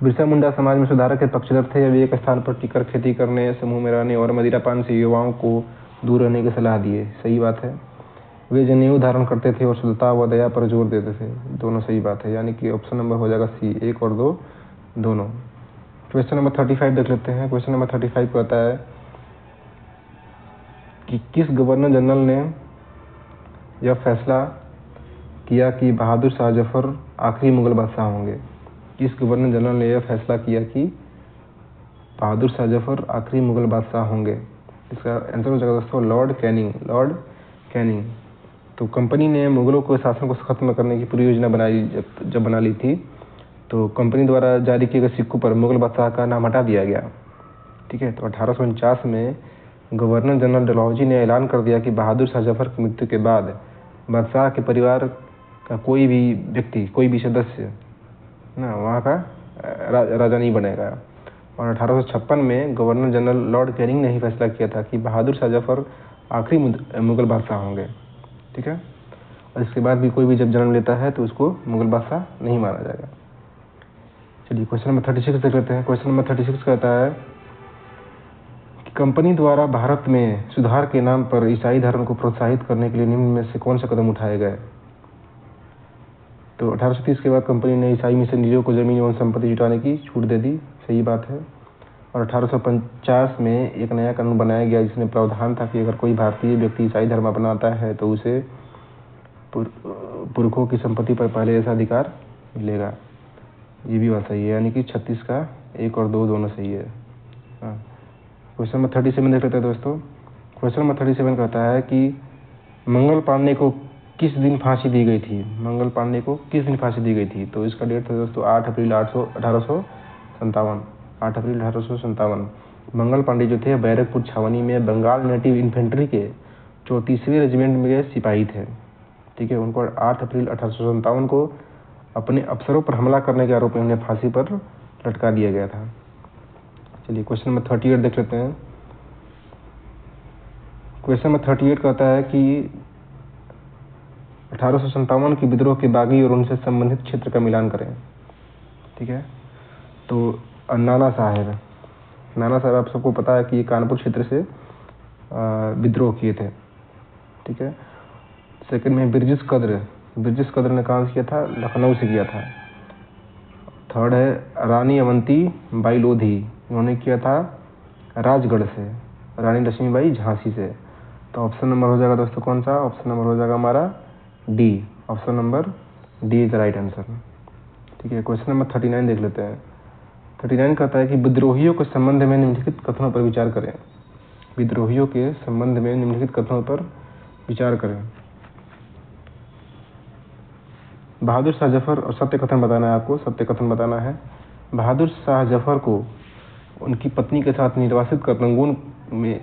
बिरसा मुंडा समाज में सुधारक के पक्षधर थे। वे एक स्थान पर टिककर खेती करने, समूह में रहने और मदिरापान से युवाओं को दूर रहने की सलाह दिए। सही बात है। वे जनेऊ धारण करते थे और शुद्धता व दया पर जोर देते थे। दोनों सही बात है, यानी कि ऑप्शन नंबर हो जाएगा सी, 1 और 2 दोनों। क्वेश्चन नंबर 35 देख लेते हैं। क्वेश्चन नंबर 35 कहता है कि किस गवर्नर जनरल ने यह फैसला किया कि बहादुर शाह जफर आखिरी मुगल बादशाह होंगे? किस गवर्नर जनरल ने यह फैसला किया कि बहादुर शाह जफर आखिरी मुगल बादशाह होंगे? इसका आंसर हो जाएगा दोस्तों लॉर्ड कैनिंग, लॉर्ड कैनिंग। तो कंपनी ने मुगलों के शासन को खत्म करने की पूरी योजना जब बना ली थी, तो कंपनी द्वारा जारी किए गए सिक्कों पर मुगल बादशाह का नाम हटा दिया गया। ठीक है। तो 1849 में गवर्नर जनरल डलहौजी ने ऐलान कर दिया कि बहादुर शाह जफर की मृत्यु के बाद बादशाह के परिवार का कोई भी व्यक्ति, कोई भी सदस्य ना वहाँ का राजा नहीं बनेगा। और 1856 में गवर्नर जनरल लॉर्ड कैनिंग ने ही फैसला किया था कि बहादुर शाह जफर आखिरी मुगल बादशाह होंगे। ठीक है। और इसके बाद भी कोई भी जब जन्म लेता है तो उसको मुगल बादशाह नहीं माना जाएगा। चलिए क्वेश्चन नंबर 36 देख लेते हैं। क्वेश्चन नंबर 36 कहता है कि कंपनी द्वारा भारत में सुधार के नाम पर ईसाई धर्म को प्रोत्साहित करने के लिए निम्न में से कौन से कदम उठाए गए? तो 1830 के बाद कंपनी ने ईसाई मिशनरियों को जमीन एवं संपत्ति जुटाने की छूट दे दी। सही बात है। और 1850 में एक नया कानून बनाया गया जिसमें प्रावधान था कि अगर कोई भारतीय व्यक्ति ईसाई धर्म अपनाता है तो उसे पुरखों की संपत्ति पर पहले ऐसा अधिकार मिलेगा। ये भी बात सही है, यानी कि 36 का 1 और 2 दोनों सही है। क्वेश्चन नंबर 37 देख लेते हैं दोस्तों। क्वेश्चन नंबर 37 कहता है कि मंगल पांडे को किस दिन फांसी दी गई थी? मंगल पांडे को किस दिन फांसी दी गई थी? तो इसका डेट था दोस्तों 8 अप्रैल 1857। 8 अप्रैल 1857। मंगल पांडे जो थे बैरकपुर छावनी में बंगाल नेटिव इन्फेंट्री के 34वें रेजिमेंट में सिपाही थे। ठीक है। उनको 8 अप्रैल 1857 को अपने अफसरों पर हमला करने के आरोप में उन्हें फांसी पर लटका दिया गया था। चलिए क्वेश्चन नंबर 38 देख लेते हैं। क्वेश्चन नंबर 38 कहता है कि 1857 के विद्रोह के बागी और उनसे संबंधित क्षेत्र का मिलान करें। ठीक है। तो नाना साहब आप सबको पता है कि ये कानपुर क्षेत्र से विद्रोह किए थे। ठीक है। सेकंड में ब्रिजेश कद्र ने कहाँ से किया था? लखनऊ से किया था। थर्ड है रानी अवंती बाई लोधी, उन्होंने किया था राजगढ़ से। रानी लक्ष्मीबाई झांसी से। तो ऑप्शन नंबर हो जाएगा दोस्तों कौन सा? ऑप्शन नंबर हो जाएगा हमारा D, option number D is the right answer. ठीक है। क्वेश्चन नंबर 39 देख लेते हैं। 39 कहता है कि विद्रोहियों के संबंध में निम्नलिखित कथनों पर विचार करें। विद्रोहियों के संबंध में निम्नलिखित कथनों पर विचार करें। बहादुर शाह जफर, और सत्य कथन बताना है आपको, सत्य कथन बताना है। बहादुर शाह जफर को उनकी पत्नी के साथ निर्वासित कर रंगून में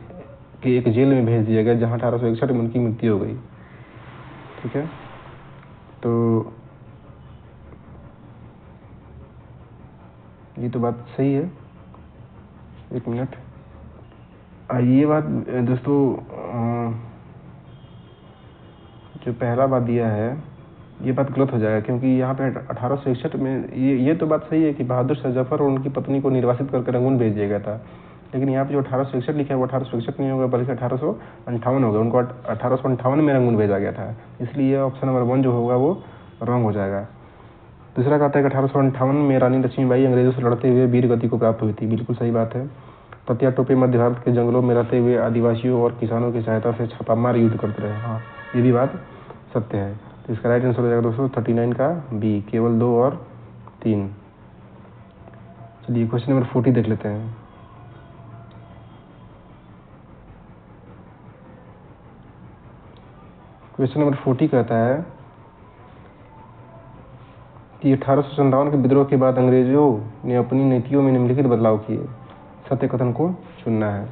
के एक जेल में भेज दिया गया जहां 1861 में उनकी मृत्यु हो गई। ठीक है। तो ये तो बात सही है। एक मिनट, ये बात दोस्तों जो पहला बात दिया है ये बात गलत हो जाएगा, क्योंकि यहाँ पे 1861 में ये तो बात सही है कि बहादुर शाह जफर और उनकी पत्नी को निर्वासित करके रंगून भेज दिया गया था, लेकिन यहाँ पे जो 1861 लिखा है वो 1861 नहीं होगा बल्कि 1858 होगा। उनको 1858 में रंगून भेजा गया था, इसलिए ऑप्शन नंबर 1 जो होगा वो रॉन्ग हो जाएगा। दूसरा कहता है कि 1858 में रानी लक्ष्मीबाई अंग्रेजों से लड़ते हुए वीर गति को प्राप्त हुई थी। बिल्कुल सही बात है। ततिया टोपे मध्य भारत के जंगलों में रहते हुए आदिवासियों और किसानों की सहायता से छापामार युद्ध करते रहे। हाँ, ये भी बात सत्य है। तो इसका राइट आंसर हो जाएगा दोस्तों 39 का बी, केवल 2 और 3। चलिए क्वेश्चन नंबर 40 देख लेते हैं। क्वेश्चन नंबर 40 कहता है कि 1857 के विद्रोह के बाद अंग्रेजों ने अपनी नीतियों में निम्नलिखित बदलाव किए। सत्य कथन को चुनना है।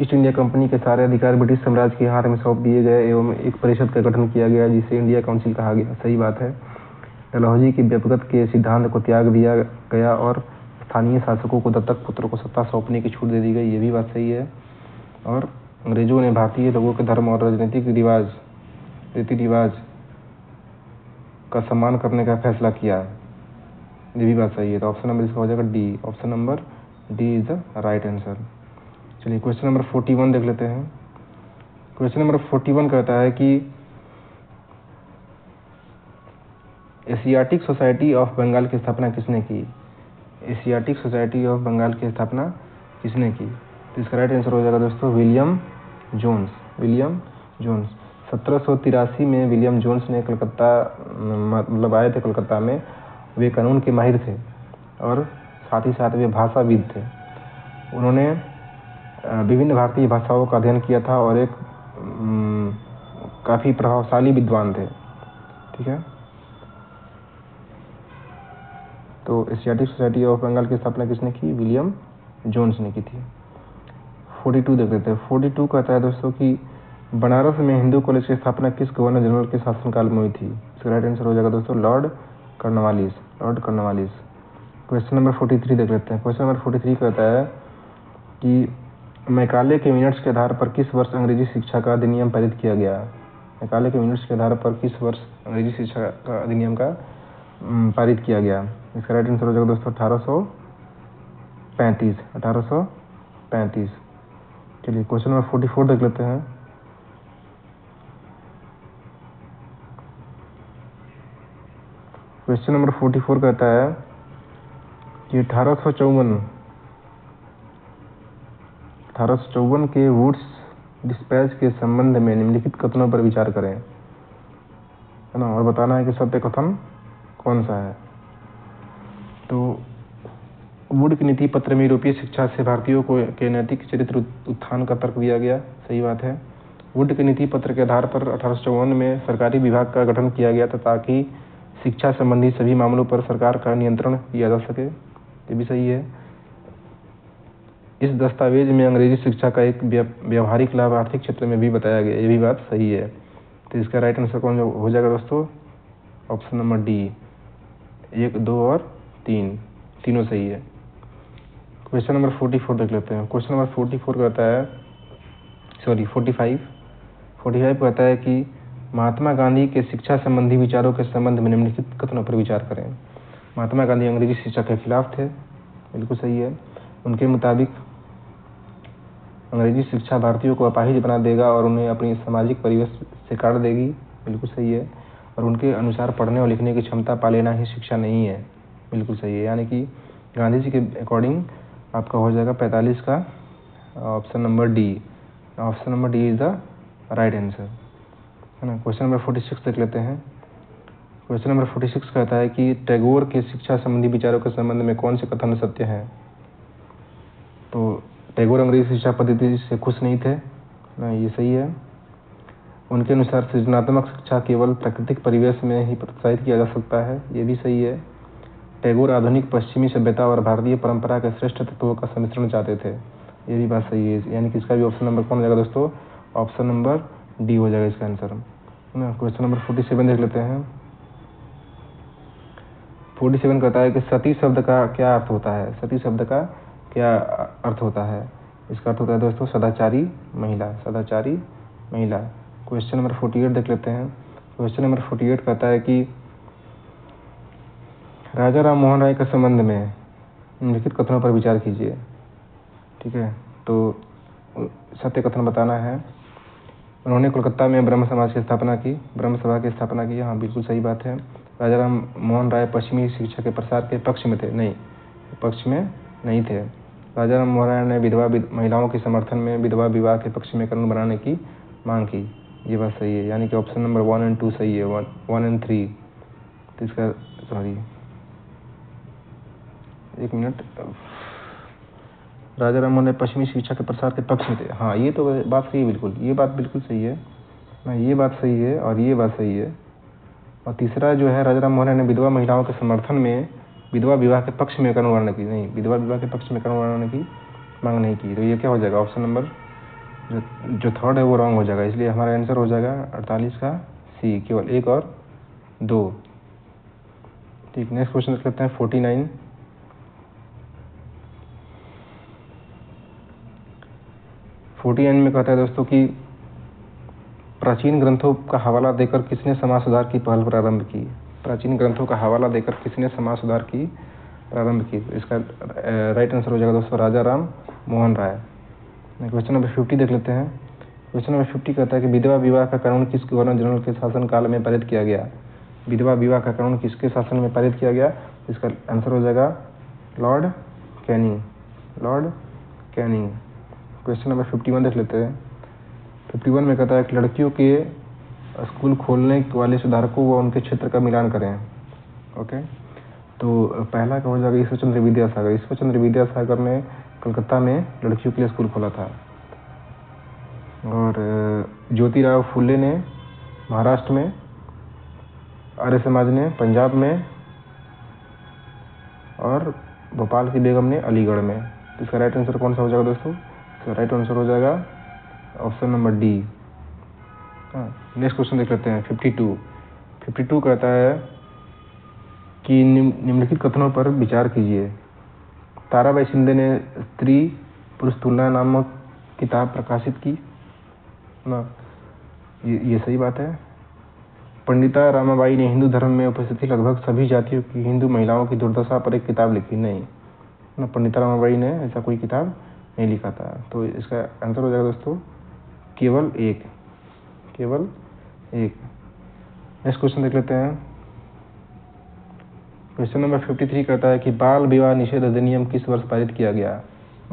ईस्ट इंडिया कंपनी के सारे अधिकार ब्रिटिश साम्राज्य के हाथ में सौंप दिए गए एवं एक परिषद का गठन किया गया जिसे इंडिया काउंसिल कहा गया। सही बात है। डलहौजी के व्यक्तिगत के सिद्धांत को त्याग दिया गया और स्थानीय शासकों को दत्तक पुत्र को सत्ता सौंपने की छूट दे दी गई। ये भी बात सही है। और अंग्रेजों ने भारतीय लोगों के धर्म और राजनीतिक रीति रिवाज का सम्मान करने का फैसला किया। ये भी बात सही है। तो ऑप्शन नंबर इसका हो जाएगा D. Option number D is the right answer. चलिए क्वेश्चन नंबर 41 देख लेते हैं। क्वेश्चन नंबर 41 कहता है कि एशियाटिक सोसाइटी ऑफ बंगाल की स्थापना किसने की। एशियाटिक सोसाइटी ऑफ बंगाल की स्थापना किसने की। तो इसका राइट आंसर हो जाएगा दोस्तों विलियम जोन्स। विलियम जोन्स 1783 में विलियम जोन्स ने कलकत्ता मतलब आए थे कलकत्ता में। वे कानून के माहिर थे और साथ ही साथ वे भाषाविद थे। उन्होंने विभिन्न भारतीय भाषाओं का अध्ययन किया था और एक काफ़ी प्रभावशाली विद्वान थे। ठीक है। तो एशियाटिक सोसाइटी ऑफ बंगाल की स्थापना किसने की। विलियम जोन्स ने की थी। 42 देख लेते हैं। 42 कहता है दोस्तों कि बनारस में हिंदू कॉलेज की स्थापना किस गवर्नर जनरल के शासनकाल में हुई थी। इसका राइट आंसर हो जाएगा दोस्तों Lord Cornwallis. Lord Cornwallis. Question number 43 देख लेते हैं। क्वेश्चन नंबर 43 कहता है कि मैकाले के मिनट्स के आधार पर किस वर्ष अंग्रेजी शिक्षा का अधिनियम पारित किया गया। मैकाले के मिनट्स के आधार पर किस वर्ष अंग्रेजी शिक्षा का अधिनियम का पारित किया गया। इसका राइट आंसर हो जाएगा दोस्तों 1835। 1835। चलिए क्वेश्चन नंबर 44 देख लेते हैं। क्वेश्चन नंबर 44 कहता है कि 1854 के वुड्स डिस्पैच के संबंध में निम्नलिखित कथनों पर विचार करें, है ना, और बताना है कि सत्य कथन कौन सा है। तो वुड के नीति पत्र में यूरोपीय शिक्षा से भारतीयों को के नैतिक चरित्र उत्थान का तर्क दिया गया। सही बात है। वुड के नीति पत्र के आधार पर 1854 में सरकारी विभाग का गठन किया गया था ताकि शिक्षा संबंधी सभी मामलों पर सरकार का नियंत्रण किया जा सके। ये भी सही है। इस दस्तावेज में अंग्रेजी शिक्षा का एक व्यवहारिक लाभ आर्थिक क्षेत्र में भी बताया गया। ये भी बात सही है। तो इसका राइट आंसर कौन हो जाएगा दोस्तों। Option number D. 1, 2 और 3 तीनों सही है। क्वेश्चन नंबर 44 देख लेते हैं। क्वेश्चन नंबर 44 कहता है 45 कहता है कि महात्मा गांधी के शिक्षा संबंधी विचारों के संबंध में निम्नलिखित कथनों पर विचार करें। महात्मा गांधी अंग्रेजी शिक्षा के खिलाफ थे। बिल्कुल सही है। उनके मुताबिक अंग्रेजी शिक्षा भारतीयों को अपाहिज बना देगा और उन्हें अपनी सामाजिक परिवेश से काट देगी। बिल्कुल सही है। और उनके अनुसार पढ़ने और लिखने की क्षमता पा लेना ही शिक्षा नहीं है। बिल्कुल सही है। यानी कि गांधी जी के अकॉर्डिंग आपका हो जाएगा 45 का option number D. Option number D is the right answer, है ना। क्वेश्चन नंबर 46 देख लेते हैं। क्वेश्चन नंबर 46 कहता है कि टैगोर के शिक्षा संबंधी विचारों के संबंध में कौन से कथन सत्य हैं। तो टैगोर अंग्रेजी शिक्षा पद्धति से खुश नहीं थे ना, ये सही है। उनके अनुसार सृजनात्मक शिक्षा केवल प्राकृतिक परिवेश में ही प्रोत्साहित किया जा सकता है। ये भी सही है। टैगोर आधुनिक पश्चिमी सभ्यता और भारतीय परंपरा के श्रेष्ठ तत्वों का सम्मिश्रण चाहते थे। ये भी बात सही है। यानी कि इसका भी ऑप्शन नंबर कौन हो जाएगा दोस्तों। ऑप्शन नंबर डी हो जाएगा इसका आंसर, है ना। क्वेश्चन नंबर 47 देख लेते हैं। 47 कहता है कि सती शब्द का क्या अर्थ होता है। सती शब्द का क्या अर्थ होता है। इसका अर्थ होता है दोस्तों सदाचारी महिला। सदाचारी महिला। क्वेश्चन नंबर 48 देख लेते हैं। क्वेश्चन नंबर 48 कहता है कि राजा राम मोहन राय के संबंध में निम्नलिखित कथनों पर विचार कीजिए। ठीक है, तो सत्य कथन बताना है। उन्होंने कोलकाता में ब्रह्म समाज की स्थापना की, ब्रह्म सभा की स्थापना की। हाँ, बिल्कुल सही बात है। राजा राम मोहन राय पश्चिमी शिक्षा के प्रसार के पक्ष में थे? नहीं, पक्ष में नहीं थे। राजा राम मोहन राय ने विधवा महिलाओं के समर्थन में विधवा विवाह के पक्ष में कानून बनाने की मांग की। ये बात सही है, यानी कि ऑप्शन नंबर 1 और 2 सही है, 1 और 3। तो इसका सॉरी, एक मिनट, राजा राम मोहन राय पश्चिमी शिक्षा के प्रसार के पक्ष में थे। हाँ, ये तो बात सही है, बिल्कुल, ये बात बिल्कुल सही है। हाँ, ये बात सही है और ये बात सही है। और तीसरा जो है, राजा राम मोहन राय ने विधवा महिलाओं के समर्थन में विधवा विवाह के पक्ष में कानून बनाने की, नहीं, विधवा विवाह के पक्ष में कानून बनाने की मांग नहीं की। तो ये क्या हो जाएगा? ऑप्शन नंबर जो थर्ड है वो रॉन्ग हो जाएगा। इसलिए हमारा आंसर हो जाएगा 48 का सी, केवल 1 और 2। ठीक, नेक्स्ट क्वेश्चन देख लेते हैं 49। 49 में कहता है दोस्तों कि प्राचीन ग्रंथों का हवाला देकर किसने समाज सुधार की पहल प्रारंभ की? प्राचीन ग्रंथों का हवाला देकर किसने समाज सुधार की प्रारंभ की? इसका राइट आंसर हो जाएगा दोस्तों राजा राम मोहन राय। क्वेश्चन नंबर 50 देख लेते हैं। क्वेश्चन नंबर 50 कहता है कि विधवा विवाह का कानून किस गवर्नर जनरल के शासनकाल में पारित किया गया? विधवा विवाह का कानून किसके शासन में पारित किया गया? इसका आंसर हो जाएगा Lord Canning, Lord Canning. Question number 51 देख लेते हैं। 51 में कहता है कि लड़कियों के स्कूल खोलने वाले सुधारकों व उनके क्षेत्र का मिलान करें। ओके, तो पहला क्या हो जाएगा? ईश्वरचंद्र विद्यासागर। ईश्वरचंद्र विद्यासागर ने कलकत्ता में लड़कियों के लिए स्कूल खोला था। और ज्योतिराव फुले ने महाराष्ट्र में, आर्य समाज ने पंजाब में, और भोपाल की बेगम ने अलीगढ़ में। तो इसका राइट आंसर कौन सा हो जाएगा दोस्तों? इसका राइट आंसर हो जाएगा ऑप्शन नंबर डी। हाँ, नेक्स्ट क्वेश्चन देख लेते हैं 52। 52 कहता है कि निम्नलिखित कथनों पर विचार कीजिए। ताराबाई शिंदे ने स्त्री पुरुष तुलना नामक किताब प्रकाशित की ना, ये सही बात है। पंडिता रामाबाई ने हिंदू धर्म में उपस्थित लगभग सभी जातियों की हिंदू महिलाओं की दुर्दशा पर एक किताब लिखी। नहीं ना, पंडिता रामाबाई ने ऐसा कोई किताब नहीं लिखा था। तो इसका आंसर हो जाएगा दोस्तों केवल 1, केवल 1। नेक्स्ट क्वेश्चन देख लेते हैं। क्वेश्चन नंबर 53 कहता है कि बाल विवाह निषेध अधिनियम किस वर्ष पारित किया गया?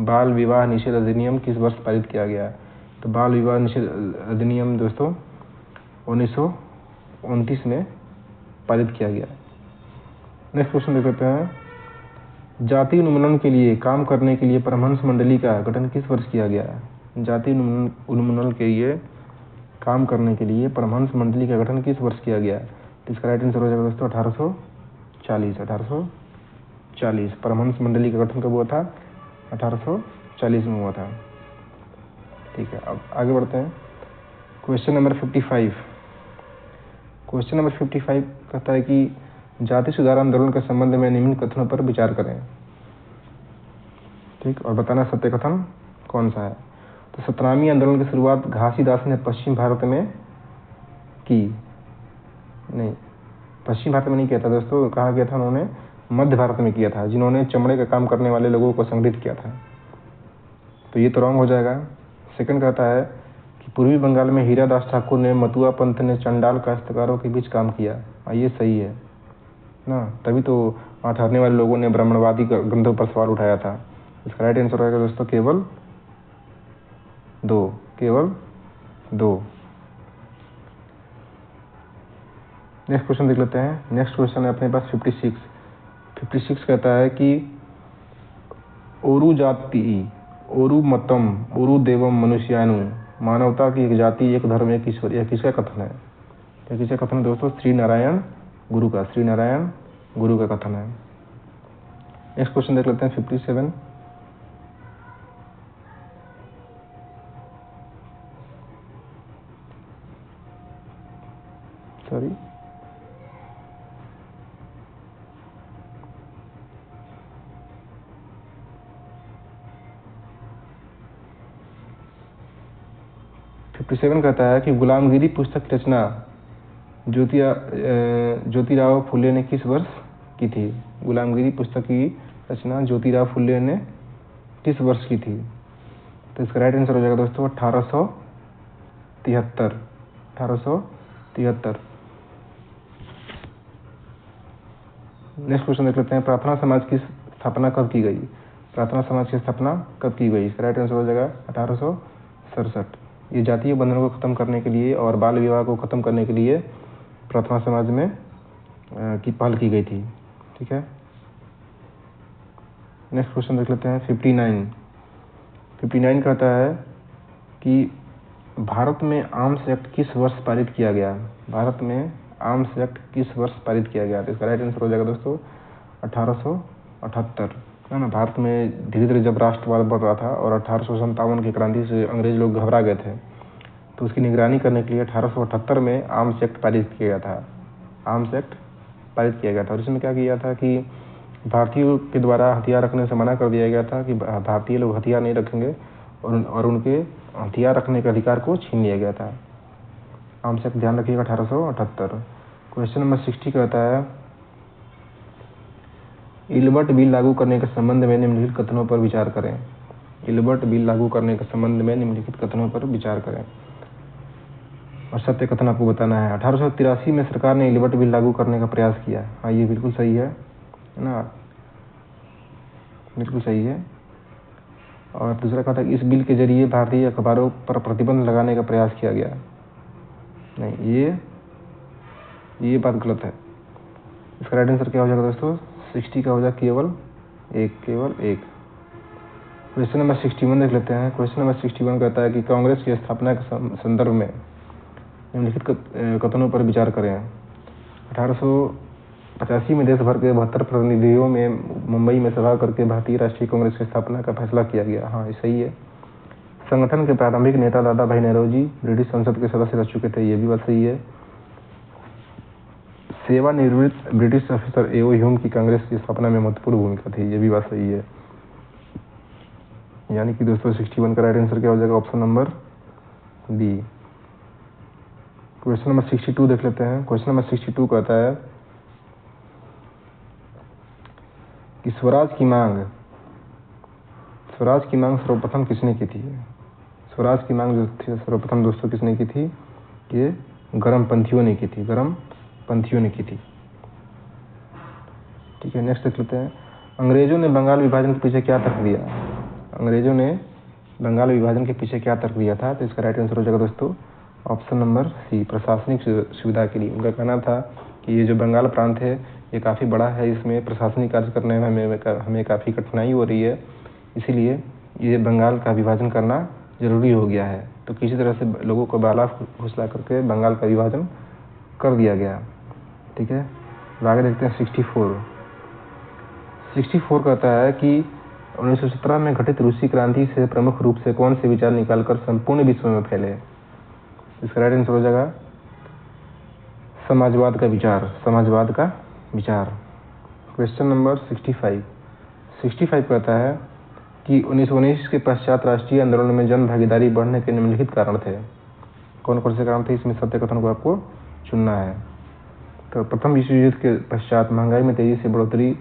बाल विवाह निषेध अधिनियम किस वर्ष पारित किया गया? तो बाल विवाह निषेध अधिनियम दोस्तों 1929 में पारित किया गया। नेक्स्ट क्वेश्चन देख लेते हैं। जाति उन्मूलन के लिए काम करने के लिए परमहंस मंडली का गठन किस वर्ष किया गया? जाति उन्मूलन के लिए काम करने के लिए परमहंस मंडली का गठन किस वर्ष किया गया? तो इसका राइट आंसर हो जाएगा दोस्तों 1840। परमहंस मंडली का गठन कब हुआ था? 1840 में हुआ था। ठीक है, अब आगे बढ़ते हैं। Question number 55। क्वेश्चन नंबर 55 कहता है कि जाति सुधार आंदोलन के संबंध में निम्न कथनों पर विचार करें। ठीक, और बताना सत्य कथन कौन सा है। तो सतनामी आंदोलन की शुरुआत घासीदास ने पश्चिम भारत में की? नहीं, पश्चिम भारत में नहीं किया था दोस्तों। कहाँ किया था उन्होंने? मध्य भारत में किया था, जिन्होंने चमड़े का काम करने वाले लोगों को संगठित किया था। तो ये तो रॉन्ग हो जाएगा। सेकंड कहता है कि पूर्वी बंगाल में हीरादास ठाकुर ने, मतुआ पंथ ने चंडाल काश्तकारों के बीच काम किया। ये सही है ना, तभी तो वहाँ ठहरने वाले लोगों ने ब्राह्मणवादी ग्रंथों पर सवाल उठाया था। इसका राइट आंसर रहेगा दोस्तों केवल 2, केवल 2। नेक्स्ट क्वेश्चन देख लेते हैं। नेक्स्ट क्वेश्चन है अपने पास 56। 56 कहता है कि ओरु जाति ओरु मतम ओरु देवम मनुष्यानु, मानवता की एक जाति एक धर्म एक ईश्वर, यह किसका कथन है? यह किसका कथन है दोस्तों? श्री नारायण गुरु का, श्री नारायण गुरु का कथन है। नेक्स्ट क्वेश्चन देख लेते हैं 57। सॉरी, 57 कहता है कि गुलामगिरी पुस्तक की रचना ज्योतिराव फुले ने किस वर्ष की थी? गुलामगिरी पुस्तक की रचना ज्योतिराव फुले ने किस वर्ष की थी? तो इसका राइट आंसर हो जाएगा दोस्तों 1873। नेक्स्ट क्वेश्चन देख लेते हैं, प्रार्थना समाज की स्थापना कब की गई? प्रार्थना समाज की स्थापना कब की गई? इसका राइट आंसर हो जाएगा 1867। ये जातीय बंधनों को खत्म करने के लिए और बाल विवाह को खत्म करने के लिए प्रार्थना समाज में की पहल की गई थी। ठीक है, नेक्स्ट क्वेश्चन देख लेते हैं 59 कहता है कि भारत में आर्म्स एक्ट किस वर्ष पारित किया गया? भारत में आर्म्स एक्ट किस वर्ष पारित किया गया? तो इसका राइट आंसर हो जाएगा दोस्तों 1878, है ना। भारत में धीरे धीरे जब राष्ट्रवाद बढ़ रहा था और 1857 की क्रांति से अंग्रेज लोग घबरा गए थे, तो उसकी निगरानी करने के लिए 1878 में आर्म्स एक्ट पारित किया गया था। आर्म्स एक्ट पारित किया गया था और इसमें क्या किया था कि भारतीयों के द्वारा हथियार रखने से मना कर दिया गया था कि भारतीय लोग हथियार नहीं रखेंगे और उनके हथियार रखने के अधिकार को छीन लिया गया था। आर्म्स एक्ट ध्यान रखिएगा 1878। क्वेश्चन नंबर 60 कहता है, इल्बर्ट बिल लागू करने के संबंध में निम्नलिखित कथनों पर विचार करें। इल्बर्ट बिल लागू करने के संबंध में निम्नलिखित कथनों पर विचार करें और सत्य कथन आपको बताना है। 1883 में सरकार ने इल्बर्ट बिल लागू करने का प्रयास किया। हाँ, ये बिल्कुल सही है ना, बिल्कुल सही है। और दूसरा कहा था कि इस बिल के जरिए भारतीय अखबारों पर प्रतिबंध लगाने का प्रयास किया गया। नहीं, ये बात गलत है। इसका राइट आंसर क्या हो जाएगा दोस्तों? 60 का हो जाएगा केवल एक। क्वेश्चन नंबर 61 देख लेते हैं। क्वेश्चन नंबर 61 कहता है कि कांग्रेस की स्थापना के संदर्भ में निम्नलिखित कथनों पर विचार करें। 1885 में देश भर के 72 प्रतिनिधियों में मुंबई में सभा करके भारतीय राष्ट्रीय कांग्रेस की स्थापना का फैसला किया गया। हाँ, ये सही है। संगठन के प्रारंभिक नेता दादा भाई नौरोजी ब्रिटिश संसद के सदस्य रह चुके थे। ये भी बात सही है। सेवानिवृत्त ब्रिटिश ऑफिसर एओ ह्यूम की कांग्रेस की स्थापना में महत्वपूर्ण भूमिका थी। ये भी बात सही है। यानी कि दोस्तों 61 का राइट आंसर क्या हो जाएगा? Option number B. Question number 62 देख लेते हैं। क्वेश्चन नंबर 62 कहता है कि स्वराज की मांग सर्वप्रथम किसने की थी? स्वराज की मांग जो थी सर्वप्रथम दोस्तों किसने की थी? ये गरमपंथियों ने की थी। ठीक है, नेक्स्ट देख लेते हैं। अंग्रेजों ने बंगाल विभाजन के पीछे क्या तर्क दिया था? तो इसका राइट आंसर हो जाएगा दोस्तों ऑप्शन नंबर सी, प्रशासनिक सुविधा के लिए। उनका कहना था कि ये जो बंगाल प्रांत है ये काफ़ी बड़ा है, इसमें प्रशासनिक कार्य करने में हमें काफ़ी कठिनाई हो रही है, इसीलिए ये बंगाल का विभाजन करना जरूरी हो गया है। तो किसी तरह से लोगों को बाला फुसला करके बंगाल का विभाजन कर दिया गया। ठीक है, आगे देखते हैं 64 कहता है कि 1917 में घटित रूसी क्रांति से प्रमुख रूप से कौन से विचार निकालकर संपूर्ण विश्व में फैले? इसका राइट आंसर हो जाएगा समाजवाद का विचार। क्वेश्चन नंबर 65 कहता है कि 1919 के पश्चात राष्ट्रीय आंदोलन में जन भागीदारी बढ़ने के निम्नलिखित कारण थे। कौन कौन से कारण थे? इसमें सत्य कथन को आपको चुनना है। तो प्रथम विश्व युद्ध के पश्चात महंगाई में तेजी से बढ़ोतरी,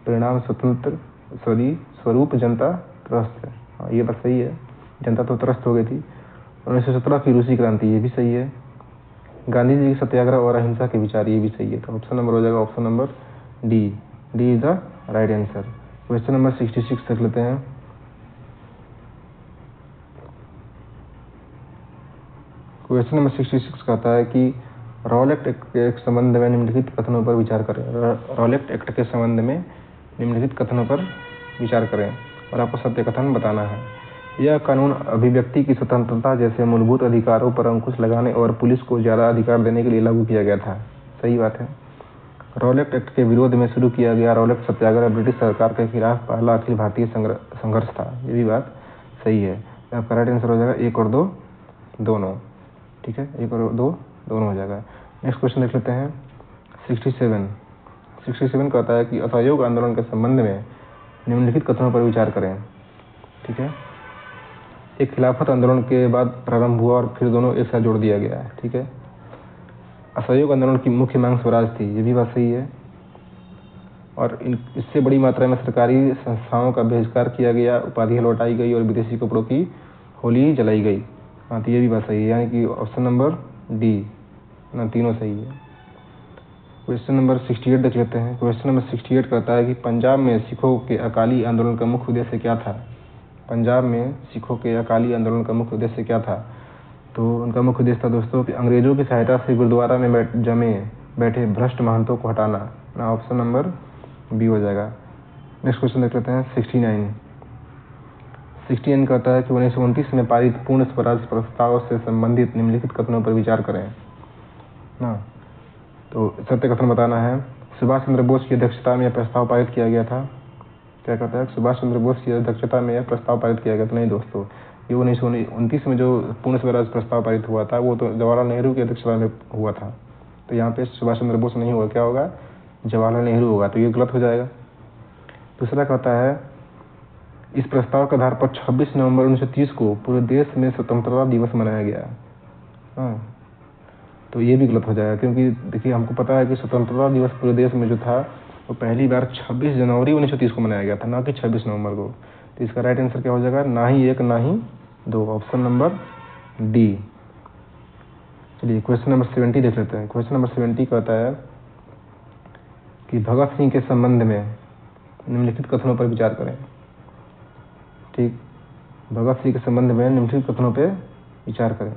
परिणाम स्वरूप जनता त्रस्त है। हाँ, ये बात सही है, जनता तो त्रस्त हो गई थी। 1917 की रूसी क्रांति, ये भी सही है। गांधी जी की सत्याग्रह और अहिंसा के विचार, ये भी सही है। तो ऑप्शन नंबर हो जाएगा option number D is the right answer. Question number 66 देख लेते हैं। क्वेश्चन नंबर 66 कहता है कि रॉलेट एक्ट के संबंध में निम्नलिखित कथनों पर विचार करें। रॉलेट एक्ट के संबंध में निम्नलिखित कथनों पर विचार करें और आपको सत्य कथन बताना है। यह कानून अभिव्यक्ति की स्वतंत्रता जैसे मूलभूत अधिकारों पर अंकुश लगाने और पुलिस को ज़्यादा अधिकार देने के लिए लागू किया गया था। सही बात है। रॉलेट एक्ट के विरोध में शुरू किया गया रॉलेट सत्याग्रह ब्रिटिश सरकार के खिलाफ पहला अखिल भारतीय संघर्ष था। ये भी बात सही है। आपका राइट आंसर हो जाएगा 1 और 2 दोनों। ठीक है, 1 और 2 दोनों हो जाएगा। नेक्स्ट क्वेश्चन देख लेते हैं 67 कहता है कि असहयोग आंदोलन के संबंध में निम्नलिखित कथनों पर विचार करें। ठीक है, एक खिलाफत आंदोलन के बाद प्रारंभ हुआ और फिर दोनों एक साथ जोड़ दिया गया है। ठीक है। असहयोग आंदोलन की मुख्य मांग स्वराज थी, ये भी बात सही है। और इससे बड़ी मात्रा में सरकारी संस्थाओं का बहिष्कार किया गया, उपाधियाँ लौटाई गई और विदेशी कपड़ों की होली जलाई गई। हाँ, तो ये भी बात सही है, यानी कि ऑप्शन नंबर डी ना, तीनों सही है। क्वेश्चन नंबर 68 देख लेते हैं। क्वेश्चन नंबर 68 कहता है कि पंजाब में सिखों के अकाली आंदोलन का मुख्य उद्देश्य क्या था। पंजाब में सिखों के अकाली आंदोलन का मुख्य उद्देश्य क्या था। तो उनका मुख्य उद्देश्य था दोस्तों कि अंग्रेजों की सहायता से गुरुद्वारा में जमे बैठे भ्रष्ट महंतों को हटाना ना, ऑप्शन नंबर बी हो जाएगा। नेक्स्ट क्वेश्चन देख लेते हैं 69 कहता है कि 1929 में पारित पूर्ण स्वराज प्रस्ताव से संबंधित निम्नलिखित कथनों पर विचार करें ना। तो सत्य कथन बताना है। सुभाष चंद्र बोस की अध्यक्षता में यह प्रस्ताव पारित किया गया था। क्या कहता है, सुभाष चंद्र बोस की अध्यक्षता में यह प्रस्ताव पारित किया गया था। नहीं दोस्तों, ये 1929 में जो पूर्ण स्वराज प्रस्ताव पारित हुआ था वो तो जवाहरलाल नेहरू की अध्यक्षता में हुआ था। तो यहाँ पे सुभाष चंद्र बोस नहीं होगा, क्या होगा, जवाहरलाल नेहरू होगा। तो ये गलत हो जाएगा। दूसरा कहता है इस प्रस्ताव के आधार पर 26 नवंबर 1930 को पूरे देश में स्वतंत्रता दिवस मनाया गया। हाँ, तो ये भी गलत हो जाएगा, क्योंकि देखिए हमको पता है कि स्वतंत्रता दिवस पूरे देश में जो था वो पहली बार 26 जनवरी 1930 को मनाया गया था, ना कि 26 नवंबर को। तो इसका राइट आंसर क्या हो जाएगा, ना ही एक ना ही दो, ऑप्शन नंबर डी। चलिए क्वेश्चन नंबर 70 देख लेते हैं। क्वेश्चन नंबर 70 कहता है कि भगत सिंह के संबंध में निम्नलिखित कथनों पर विचार करें। ठीक, भगत सिंह के संबंध में निम्नलिखित कथनों पर विचार करें।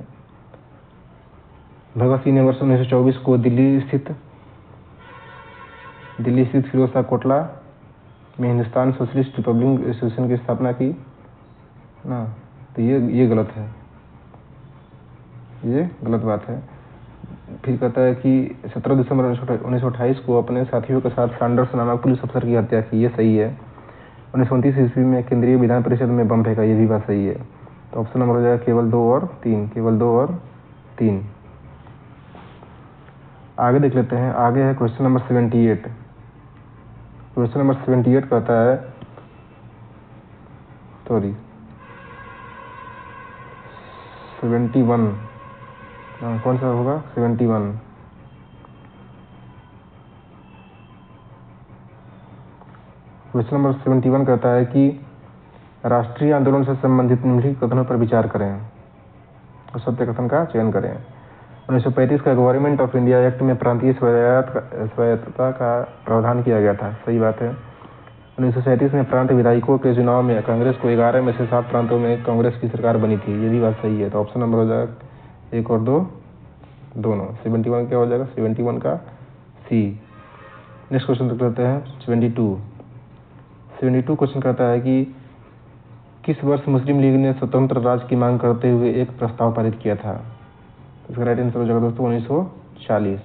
भगत सिंह ने वर्ष 1924 को दिल्ली स्थित फिरोज शाह कोटला में हिंदुस्तान सोशलिस्ट रिपब्लिक एसोसिएशन की स्थापना की ना। तो ये गलत है, ये गलत बात है। फिर कहता है कि 17 दिसंबर 1928 को अपने साथियों के साथ सैंडर्स नामक पुलिस अफसर की हत्या की, ये सही है। 1929 ईस्वी में केंद्रीय विधान परिषद में बम फेंका, ये भी बात सही है। तो ऑप्शन नंबर हो जाएगा केवल 2 और 3, केवल 2 और 3। आगे देख लेते हैं। आगे है क्वेश्चन नंबर 78। क्वेश्चन नंबर 78 कहता है, सॉरी 71, कौन सा होगा, 71। क्वेश्चन नंबर 71 कहता है कि राष्ट्रीय आंदोलन से संबंधित निम्नलिखित कथनों पर विचार करें और सत्य कथन का चयन करें। 1935 का गवर्नमेंट ऑफ इंडिया एक्ट में प्रांतीय स्वायत्तता का प्रावधान किया गया था, सही बात है। 1937 में प्रांत विधायकों के चुनाव में कांग्रेस को 11 में से 7 प्रांतों में कांग्रेस की सरकार बनी थी, ये भी बात सही है। तो ऑप्शन नंबर हो जाएगा 1 और 2 दोनों। 71 क्या हो जाएगा, 71 का सी। नेक्स्ट क्वेश्चन देख लेते हैं 72 क्वेश्चन कहता है कि किस वर्ष मुस्लिम लीग ने स्वतंत्र राज्य की मांग करते हुए एक प्रस्ताव पारित किया था। इसका राइट आंसर हो जाएगा दोस्तों 1940।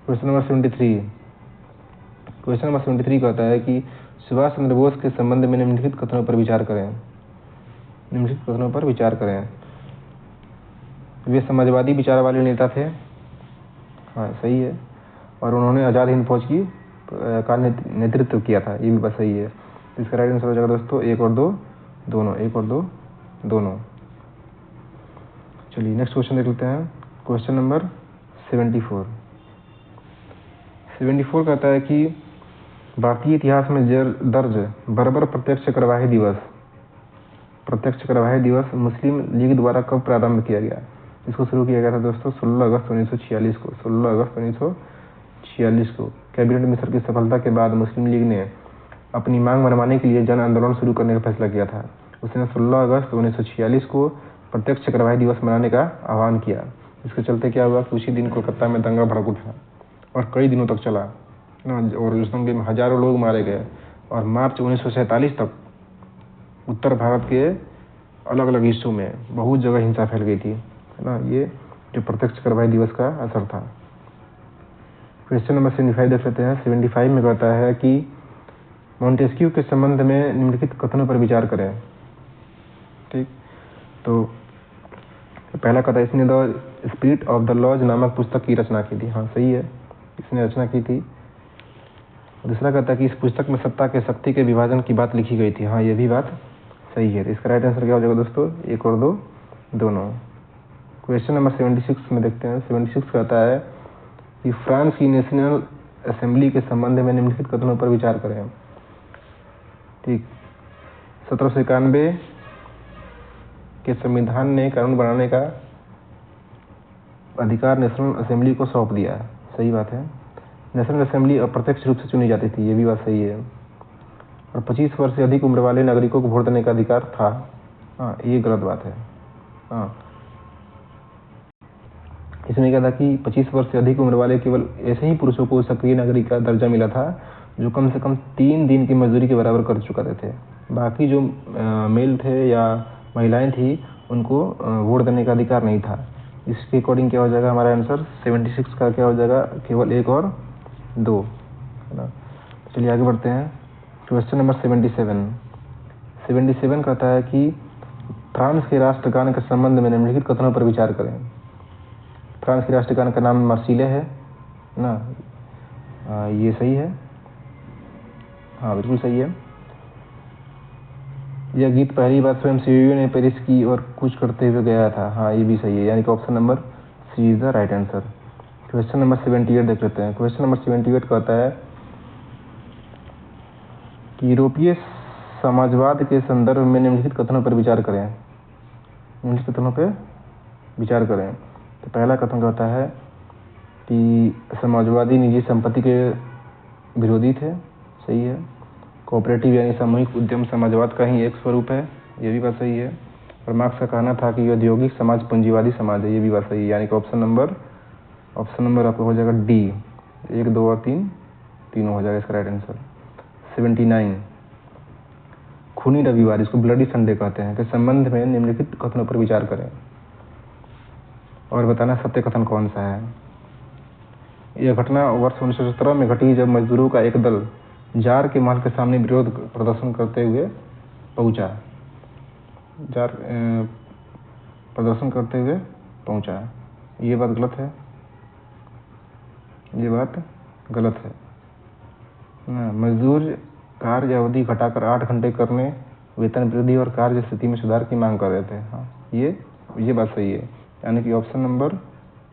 Question number 73। क्वेश्चन नंबर 73 कहता है कि सुभाष चंद्र बोस के संबंध में निम्नलिखित कथनों पर विचार करें। निम्नलिखित कथनों पर विचार करें। वे समाजवादी विचार वाले नेता थे, हाँ सही है। और उन्होंने आज़ाद हिंद फौज की का नेतृत्व किया था, ये भी बात सही है। तो इसका राइट आंसर हो जाएगा दोस्तों 1 और 2 दोनों, 1 और 2 दोनों। चलिए नेक्स्ट क्वेश्चन देख लेते हैं। क्वेश्चन नंबर 74 कहता है कि भारतीय इतिहास में दर्ज बर्बर प्रत्यक्ष कार्यवाही दिवस मुस्लिम लीग द्वारा कब प्रारंभ किया गया। इसको शुरू किया गया था दोस्तों 16 अगस्त 1946 को। 16 अगस्त 1946 को कैबिनेट मिशन की सफलता के बाद मुस्लिम लीग ने अपनी मांग मनवाने के लिए जन आंदोलन शुरू करने का फैसला किया था। उसने 16 अगस्त 1946 को प्रत्यक्ष कार्यवाही दिवस मनाने का आह्वान किया। इसके चलते क्या हुआ कि उसी दिन कोलकाता में दंगा भड़क उठा और कई दिनों तक चला ना, और उस दंगे में हजारों लोग मारे गए। और मार्च 1947 तक उत्तर भारत के अलग अलग हिस्सों में बहुत जगह हिंसा फैल गई थी, है ना। ये जो प्रत्यक्ष कार्यवाही दिवस का असर था। क्वेश्चन नंबर 75 देख लेते हैं। 75 में कहता है कि मॉन्टेस्क्यू के संबंध में निम्नलिखित कथनों पर विचार करें। ठीक, तो पहला कहता है इसने the spirit of the laws नामक पुस्तक की रचना की थी, हाँ सही है, इसने रचना की थी। दूसरा कहता है कि इस पुस्तक में सत्ता के शक्ति के विभाजन की बात लिखी गई थी। हाँ, ये भी बात सही है। तो इसका राइट आंसर क्या हो जाएगा दोस्तों? 1 और 2 दोनों। क्वेश्चन नंबर 76 में देखते हैं। 76 कहता है कि फ्रांस की नेशनल असेंबली के संबंध में निम्नलिखित कथनों पर विचार करें। ठीक, 1791 के संविधान ने कानून बनाने का अधिकार नेशनल असेंबली को सौंप दिया। सही बात है। नेशनल असेंबली अप्रत्यक्ष रूप से चुनी जाती थी, ये भी बात सही है। और 25 वर्ष से अधिक उम्र वाले नागरिकों को वोट देने का अधिकार था। हाँ, ये गलत बात है। हाँ, इसमें क्या था कि 25 वर्ष से अधिक उम्र वाले केवल ऐसे ही पुरुषों को सक्रिय नागरिक का दर्जा मिला था जो कम से कम 3 दिन की मजदूरी के बराबर कर चुके थे। बाकी जो मेल थे या महिलाएं थी उनको वोट देने का अधिकार नहीं था। इसके अकॉर्डिंग क्या हो जाएगा हमारा आंसर? 76 का क्या हो जाएगा? केवल 1 और 2, है ना। चलिए आगे बढ़ते हैं। क्वेश्चन नंबर 77 कहता है कि फ्रांस के राष्ट्रगान के संबंध में निम्नलिखित कथनों पर विचार करें। फ्रांस के राष्ट्रगान का नाम मार्सिले है ना। ये सही है। हाँ, बिल्कुल सही है। यह गीत पहली बार स्वयं सीयू ने पेरिस की और कुछ करते हुए गया था। हाँ, ये भी सही है, यानी कि option number C is the right answer. Question number 78 देख लेते हैं। क्वेश्चन नंबर 78 कहता है कि यूरोपीय समाजवाद के संदर्भ में निम्नलिखित कथनों पर विचार करें। निम्नलिखित कथनों पर विचार करें। तो पहला कथन कहता है कि समाजवादी निजी संपत्ति के विरोधी थे। सही है। कोऑपरेटिव यानी सामूहिक उद्यम समाजवाद का ही एक स्वरूप है। ये भी बात सही है। और मार्क्स का कहना था कि औद्योगिक समाज पूंजीवादी समाज है। ये भी बात सही है, यानी कि ऑप्शन नंबर आपका हो जाएगा डी। 1, 2 और 3 तीनों हो जाएगा इसका राइट आंसर। 79 खूनी रविवार, इसको ब्लडी संडे कहते हैं, के संबंध में निम्नलिखित कथनों पर विचार करें और बताना सत्य कथन कौन सा है। यह घटना वर्ष 1917 में घटी जब मजदूरों का एक दल जार के महल के सामने विरोध प्रदर्शन करते हुए पहुंचा। ये बात गलत है। ये बात गलत है ना। मजदूर कार्य अवधि घटाकर 8 घंटे करने, वेतन वृद्धि और कार्य स्थिति में सुधार की मांग कर रहे थे। हाँ, ये बात सही है, यानी कि option number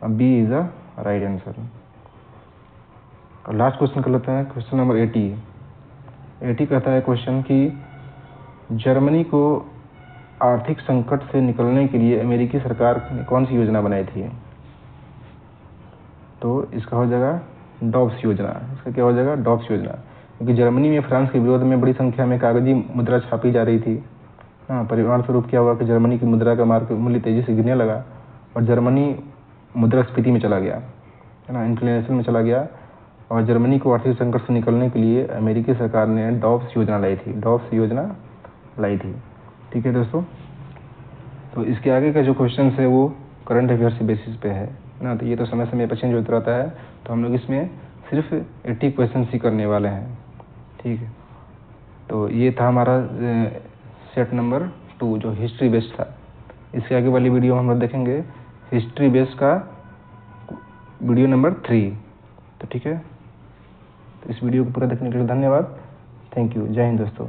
B is the right answer. और लास्ट क्वेश्चन कर लेते हैं। क्वेश्चन नंबर 80 कहता है क्वेश्चन कि जर्मनी को आर्थिक संकट से निकलने के लिए अमेरिकी सरकार ने कौन सी योजना बनाई थी। तो इसका हो जाएगा डॉब्स योजना। इसका क्या हो जाएगा? डॉब्स योजना। क्योंकि जर्मनी में फ्रांस के विरोध में बड़ी संख्या में कागजी मुद्रा छापी जा रही थी। हाँ, परिणाम स्वरूप क्या हुआ कि जर्मनी की मुद्रा का मार्केट मूल्य तेजी से गिरने लगा और जर्मनी मुद्रास्फीति में चला गया, है ना, इंक्लिनेशन में चला गया। और जर्मनी को आर्थिक संकट से निकलने के लिए अमेरिकी सरकार ने डॉब्स योजना लाई थी। ठीक है दोस्तों, तो इसके आगे का जो क्वेश्चन है वो करंट अफेयर्स के बेसिस पे है ना। तो ये तो समय समय पर चेंज होता रहता है, तो हम लोग इसमें सिर्फ 80 क्वेश्चन ही करने वाले हैं। ठीक है, तो ये था हमारा सेट नंबर 2 जो हिस्ट्री बेस्ड था। इसके आगे वाली वीडियो हम लोग देखेंगे हिस्ट्री बेस्ड का वीडियो नंबर 3। तो ठीक है, तो इस वीडियो को पूरा देखने के लिए धन्यवाद। Thank you. जय हिंद दोस्तों।